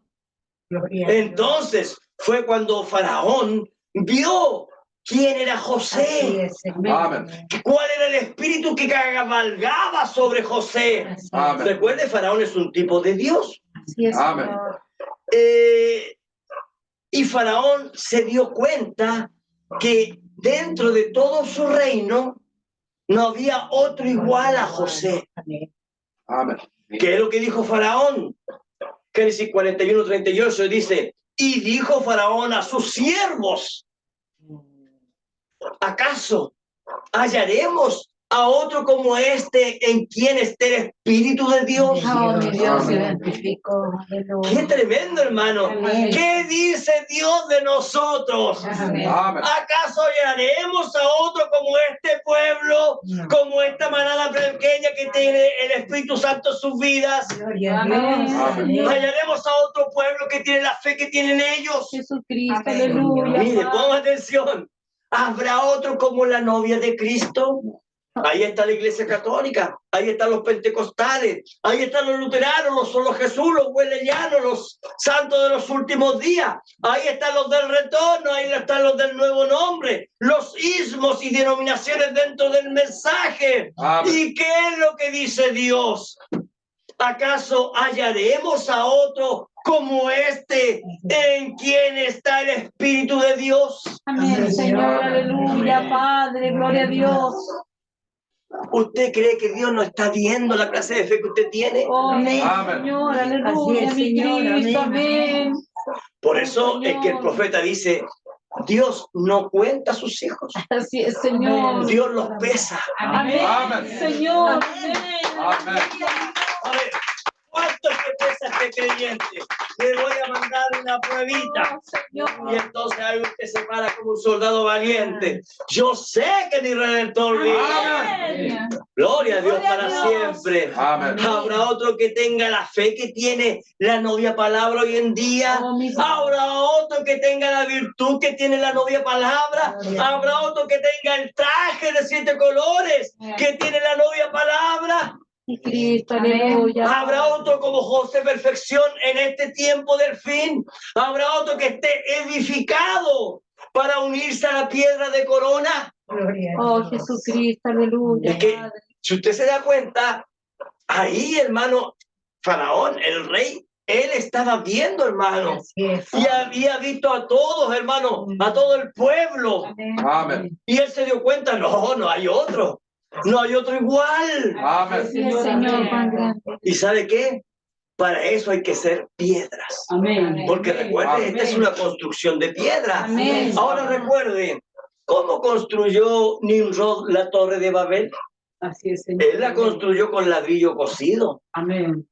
Gloria a Dios. Entonces, fue cuando Faraón vio quién era Así José. es, Señor. Amén. ¿Cuál era el espíritu que cabalgaba sobre José? Así es. Amén. Recuerde, Faraón es un tipo de Dios. Así es, Amén. Señor. Y Faraón se dio cuenta que dentro de todo su reino no había otro igual a José. Amén. Amén. ¿Qué es lo que dijo Faraón? Génesis 41:38 dice, y dijo Faraón a sus siervos, ¿acaso hallaremos a otro como este en quien esté el Espíritu de Dios? Oh, mi Dios se Amén. identificó. ¡Qué tremendo, hermano! Amén. ¿Qué dice Dios de nosotros? Amén. Amén. ¿Acaso hallaremos a otro como este pueblo, No. como esta manada pequeña que tiene el Espíritu Santo en sus vidas? Gloria a Amén. Dios. Amén. ¿Hallaremos a otro pueblo que tiene la fe que tienen ellos? Jesucristo, Amén. aleluya. Mire, Padre. ponga atención. ¿Habrá otro como la novia de Cristo? Ahí está la iglesia católica, ahí están los pentecostales, ahí están los luteranos, los solo Jesús, los huelellanos, los santos de los últimos días, ahí están los del retorno, ahí están los del nuevo nombre, los ismos y denominaciones dentro del mensaje. Amén. ¿Y qué es lo que dice Dios? ¿Acaso hallaremos a otro como este en quien está el Espíritu de Dios? Amén, Señor, aleluya, Padre, gloria a Dios. ¿Usted cree que Dios no está viendo la clase de fe que usted tiene? Oh, Amén. Amén. Señor, aleluya, Así es, mi Señor, Cristo, amén. amén. Por eso es que el profeta dice, Dios no cuenta a sus hijos, Así es, Señor. Dios los pesa. Amén. Amén. Señor, Amén. A ver, ¿cuánto es que pesa este creyente? Le voy a mandar una pruebita. Y entonces ahí usted se para como un soldado valiente. Yo sé que mi Redentor vive. Amén. Gloria a Dios Gloria a para Dios. siempre. Amén. Habrá otro que tenga la fe que tiene la novia palabra hoy en día. Oh, mi Dios. Habrá otro que tenga la virtud que tiene la novia palabra. Habrá otro que tenga el traje de 7 colores que tiene la novia palabra. mi Cristo, aleluya. Habrá otro como José Perfección en este tiempo del fin. Habrá otro que esté edificado para unirse a la piedra de corona. Gloria a Oh, Dios. Jesucristo, aleluya. Es que, Padre. si usted se da cuenta, ahí, hermano, Faraón, el rey, él estaba viendo, hermano, Así es. y había visto a todos, hermano, a todo el pueblo. Amén. Amén. Y él se dio cuenta, no hay otro. No hay otro igual. Amén. Así es, Señor, tan grande. ¿Y sabe qué? Para eso hay que ser piedras. Amén. Porque recuerde, Amén. esta es una construcción de piedras. Amén. Ahora recuerde, ¿cómo construyó Nimrod la torre de Babel? Así es, Señor. Él la construyó con ladrillo cocido, Amén.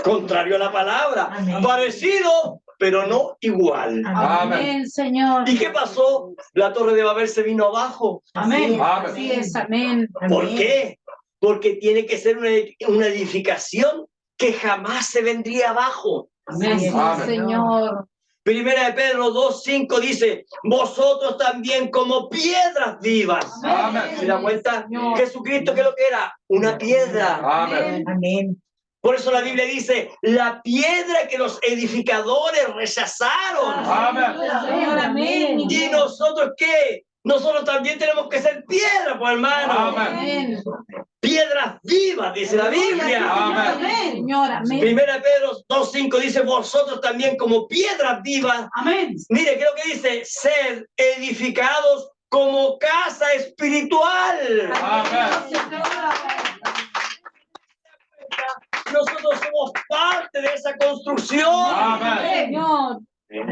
contrario a la palabra. Amén. Parecido, pero no igual. Amén. Amén, Señor. ¿Y qué pasó? La torre de Babel se vino abajo. Amén. Así es, amén. ¿Por Amén. qué? Porque tiene que ser una edificación que jamás se vendría abajo. Así Amén. es, Amén. Señor. Primera de Pedro 2:5 dice, vosotros también como piedras vivas. Amén. ¿Se da cuenta? Señor. Jesucristo, ¿qué es lo que era? Una piedra. Amén. Amén. Por eso la Biblia dice, la piedra que los edificadores rechazaron. Amén. Señor, amén. ¿Y nosotros qué? Nosotros también tenemos que ser piedras, pues hermano. Amén. Amén. Piedras vivas, dice la Biblia. Amén. Señor, amén. Primera de Pedro 2:5 dice, vosotros también como piedras vivas. Amén. Mire, ¿qué es lo que dice? Sed edificados como casa espiritual. Amén. Nosotros somos parte de esa construcción. Amén. Señor.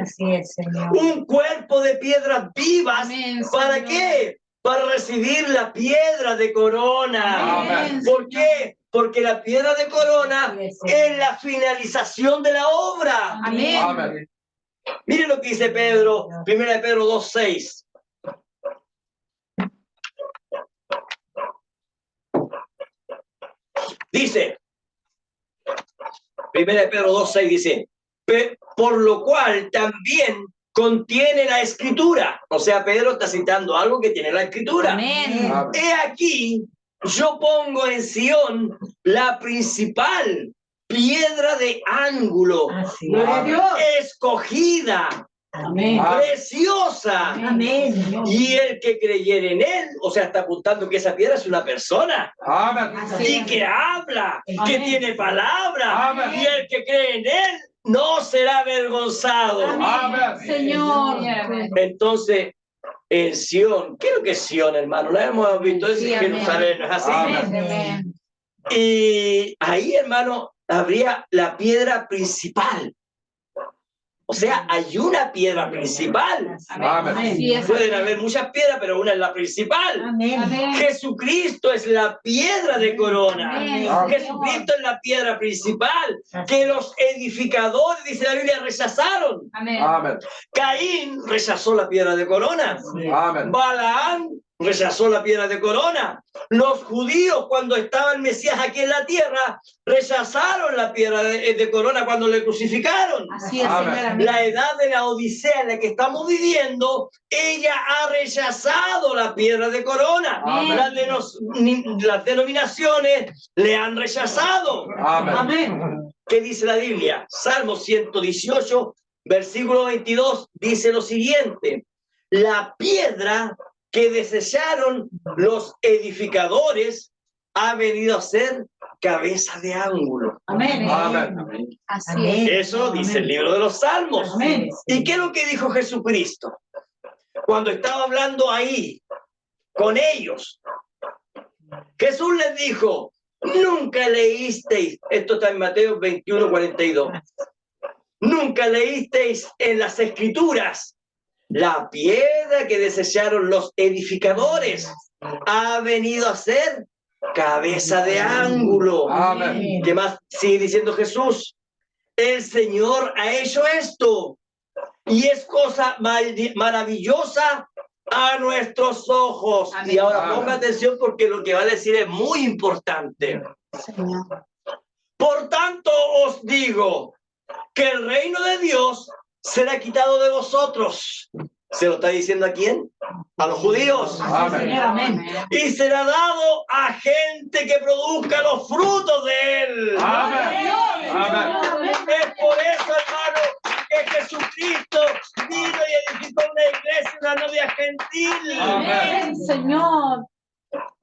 Así es, Señor. Un cuerpo de piedras vivas. Amén, ¿Para Señor. qué? Para recibir la piedra de corona. Amén. ¿Por qué? Porque la piedra de corona es la finalización de la obra. Amén. Amén. Miren lo que dice Pedro, 1 de Pedro 2:6. Dice, 1 de Pedro 2:6 dice, por lo cual también contiene la escritura. O sea, Pedro está citando algo que tiene la escritura. Amén. He aquí, yo pongo en Sión la principal piedra de ángulo, Así es. Gloria a Dios. escogida, Amén. preciosa. Amén. Y el que creyere en él, o sea, está apuntando que esa piedra es una persona. Amén. Y que habla, que Amén. tiene palabra. Amén. Y el que cree en él no será avergonzado. Amén. Señor. Entonces, en Sión, ¿qué es lo que es Sión, hermano? Lo hemos visto, es Sí, amén. Jerusalén, ¿no es así? Amén. Amén. Y ahí, hermano, habría la piedra principal. O sea, hay una piedra principal. Amén. Así es. Pueden haber muchas piedras, pero una es la principal. Amén. Amén. Jesucristo es la piedra de corona. Amén. Jesucristo es la piedra principal que los edificadores, dice la Biblia, rechazaron. Amén. Amén. Caín rechazó la piedra de corona. Amén. Balaam rechazó la piedra de corona. Los judíos, cuando estaba el Mesías aquí en la tierra, rechazaron la piedra de corona cuando le crucificaron. Así es, Amén. Señor. Amén. La edad de la Odisea en la que estamos viviendo, ella ha rechazado la piedra de corona. Amén. Las denominaciones le han rechazado. Amén. Amén. ¿Qué dice la Biblia? Salmo 118, versículo 22, dice lo siguiente. La piedra que desecharon los edificadores ha venido a ser cabeza de ángulo. Amén. Amén. Así es. Eso dice el libro de los Salmos. Amén. ¿Y qué es lo que dijo Jesucristo? Cuando estaba hablando ahí con ellos, Jesús les dijo, nunca leísteis, esto está en Mateo 21:42, nunca leísteis en las Escrituras, la piedra que desecharon los edificadores ha venido a ser cabeza de ángulo. Amén. ¿Qué más sigue diciendo Jesús? El Señor ha hecho esto y es cosa maravillosa a nuestros ojos. Amén. Y ahora Amén. ponga atención porque lo que va a decir es muy importante. Señor. Por tanto os digo que el reino de Dios será quitado de vosotros. ¿Se lo está diciendo a quién? A los judíos. Amén. Señor, amén. Y será dado a gente que produzca los frutos de él. Amén. Amén. Es por eso, hermano, que Jesucristo vino y edificó una iglesia, una novia gentil. Amén, Señor.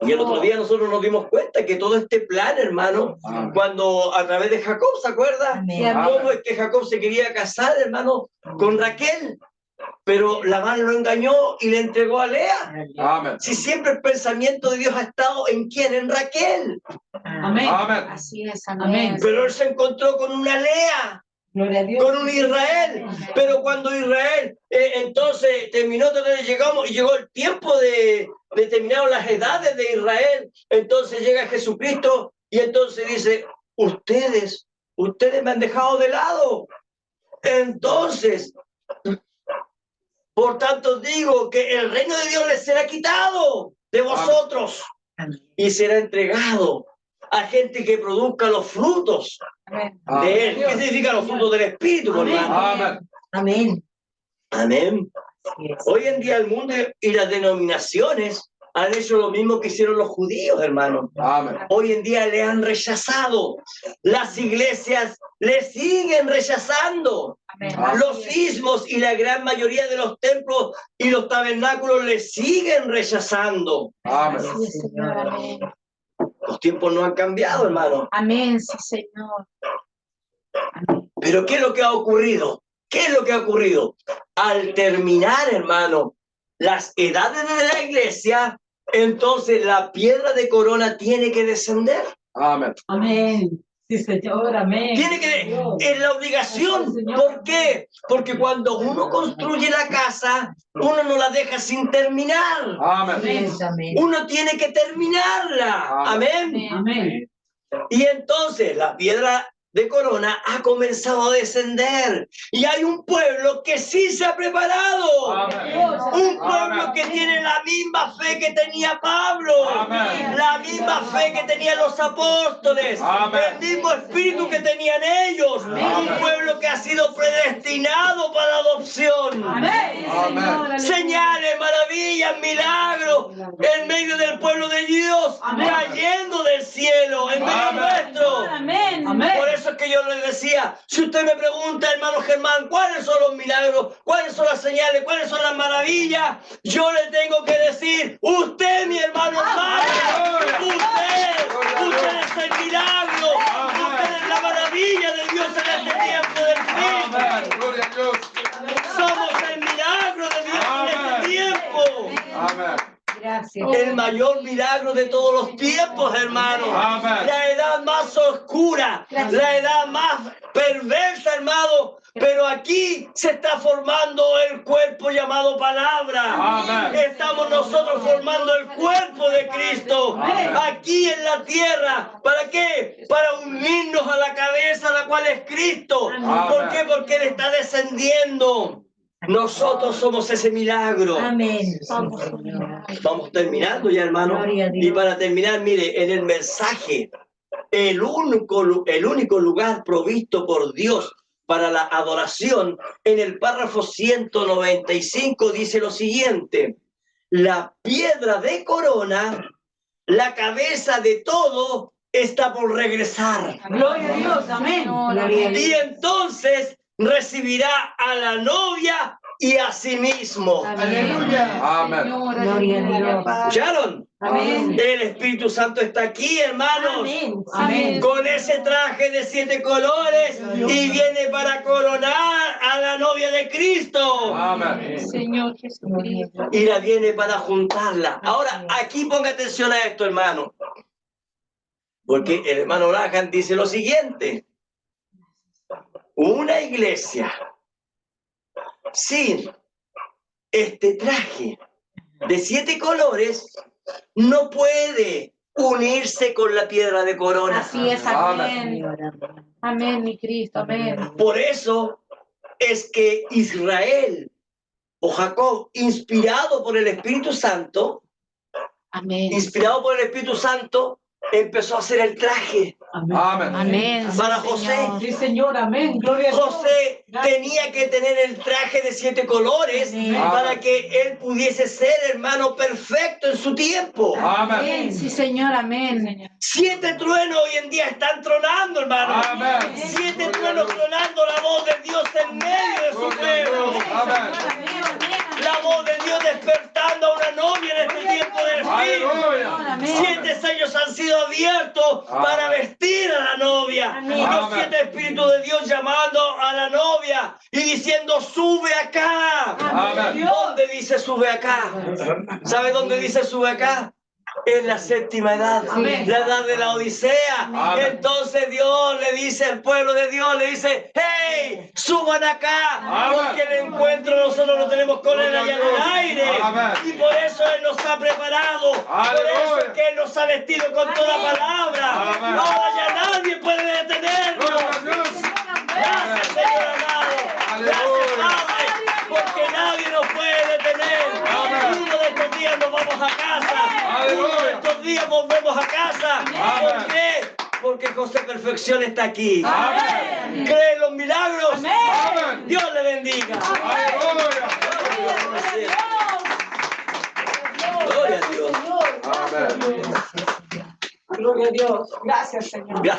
Y el otro día nosotros nos dimos cuenta que todo este plan, hermano, Amén. cuando a través de Jacob, ¿se acuerda? Amén. ¿Cómo es que Jacob se quería casar, hermano, con Raquel? Pero Labán lo engañó y le entregó a Lea. Amén. Si siempre el pensamiento de Dios ha estado en quién, en Raquel. Amén. Amén. Así es, Amén. amén. Pero él se encontró con una Lea, Gloria a Dios. con un Israel. Pero cuando Israel, entonces terminó, entonces llegamos y llegó el tiempo de terminar las edades de Israel. Entonces llega Jesucristo y entonces dice, ustedes me han dejado de lado. Entonces, por tanto digo que el reino de Dios les será quitado de vosotros y será entregado a gente que produzca los frutos Amén. de él. ¿Qué significa los frutos del Espíritu, Amén. hermano? Amén. Amén. Amén. Así es. Hoy en día el mundo y las denominaciones han hecho lo mismo que hicieron los judíos, hermano. Amén. Hoy en día le han rechazado. Las iglesias le siguen rechazando. Amén. Los sismos y la gran mayoría de los templos y los tabernáculos le siguen rechazando. Amén. Así es, Señor. Amén. Los tiempos no han cambiado, hermano. Amén, sí, Señor. Amén. Pero ¿qué es lo que ha ocurrido? ¿Qué es lo que ha ocurrido? Al terminar, hermano, las edades de la iglesia, entonces la piedra de corona tiene que descender. Amén. Amén. Sí, Señor, amén. Tiene que, es la obligación. ¿Por qué? Porque cuando uno construye la casa, uno no la deja sin terminar. Amén. Así es, amén. Uno tiene que terminarla. Amén. Amén. Y entonces la piedra de corona ha comenzado a descender. Y hay un pueblo que sí se ha preparado. Amén. Un pueblo Amén. que tiene la misma fe que tenía Pablo. Amén. La misma fe que tenían los apóstoles. Amén. El mismo espíritu que tenían ellos. Un pueblo que ha sido predestinado para la adopción. Amén. Amén. Señales, maravillas, milagros en medio del pueblo de Dios, Amén. cayendo del cielo en medio Amén. nuestro. Amén. Por eso es que yo les decía, si usted me pregunta, hermano Germán, ¿cuáles son los milagros? ¿Cuáles son las señales? ¿Cuáles son las maravillas? Yo le tengo que decir, usted, mi hermano hermano, usted es el milagro, usted es la maravilla de Dios en este tiempo del fin. Amén. Gloria a Dios. Somos el milagro de Dios en este tiempo. Amén. Gracias. El mayor milagro de todos los tiempos, hermano. Amén. La edad más oscura, la edad más perversa, hermano. Pero aquí se está formando el cuerpo llamado palabra. Amén. Estamos nosotros formando el cuerpo de Cristo. Amén. Aquí en la tierra. ¿Para qué? Para unirnos a la cabeza, la cual es Cristo. ¿Por qué? Porque Él está descendiendo. Nosotros somos ese milagro. Amén. Sí, Señor. Vamos terminando ya, hermano. Gloria a Dios. Y para terminar, mire, en el mensaje, el único lugar provisto por Dios para la adoración, en el párrafo 195 dice lo siguiente: la piedra de corona, la cabeza de todo, está por regresar. Gloria a Dios. Amén. Gloria a Dios. Y entonces recibirá a la novia y a sí mismo. Aleluya. Amén. Gloria a Dios. ¿Escucharon? Amén. El Espíritu Santo está aquí, hermanos. Amén. Con ese traje de 7 colores y viene para coronar a la novia de Cristo. Amén. Señor Jesucristo. Y la viene para juntarla. Ahora, aquí ponga atención a esto, hermano. Porque el hermano Branham dice lo siguiente. Una iglesia sin este traje de 7 colores no puede unirse con la piedra de corona. Así es, amén. Amén, mi Cristo, amén. Por eso es que Israel o Jacob, inspirado por el Espíritu Santo, Amén. empezó a hacer el traje. Amén. Amén. Para Sí, José. Señor. Sí, Señor, amén. Gloria a Dios. José tenía que tener el traje de 7 colores Amén. para que él pudiese ser hermano perfecto en su tiempo. Amén. Sí, Señor, amén. 7 truenos hoy en día están tronando, hermano. Amén. 7 truenos tronando la voz de Dios en medio de su pueblo. Amén. La voz de Dios despertando a una novia en este tiempo del fin. Aleluya. 7 sellos han sido abiertos para vestir a la novia. Amén. Y los Amén. 7 espíritus de Dios llamando a la novia y diciendo, sube acá. Amén. ¿Dónde dice sube acá? ¿Sabe dónde dice sube acá? En la 7ª edad, Amén. la edad de la Odisea. Amén. Entonces Dios le dice al pueblo de Dios, le dice, hey, suban acá, Amén. porque el encuentro nosotros lo tenemos con él allá en el aire. Amén. Y por eso Él nos ha preparado, por eso es que Él nos ha vestido con toda palabra. Amén. Ahora ya nadie puede detenernos. Gloria a Dios. Gracias, Señor amado. Gracias, Padre, porque nadie nos puede detener. Amén. Uno de estos días nos vamos a casa. Aleluya. Uno de estos días volvemos a casa. ¿Por Amén. qué? Porque José Perfección está aquí. Amén. ¿Cree en los milagros? Amén. Dios le bendiga. Aleluya. Gloria a Dios. Amén. Gloria a Dios. Gracias, Señor. Gracias.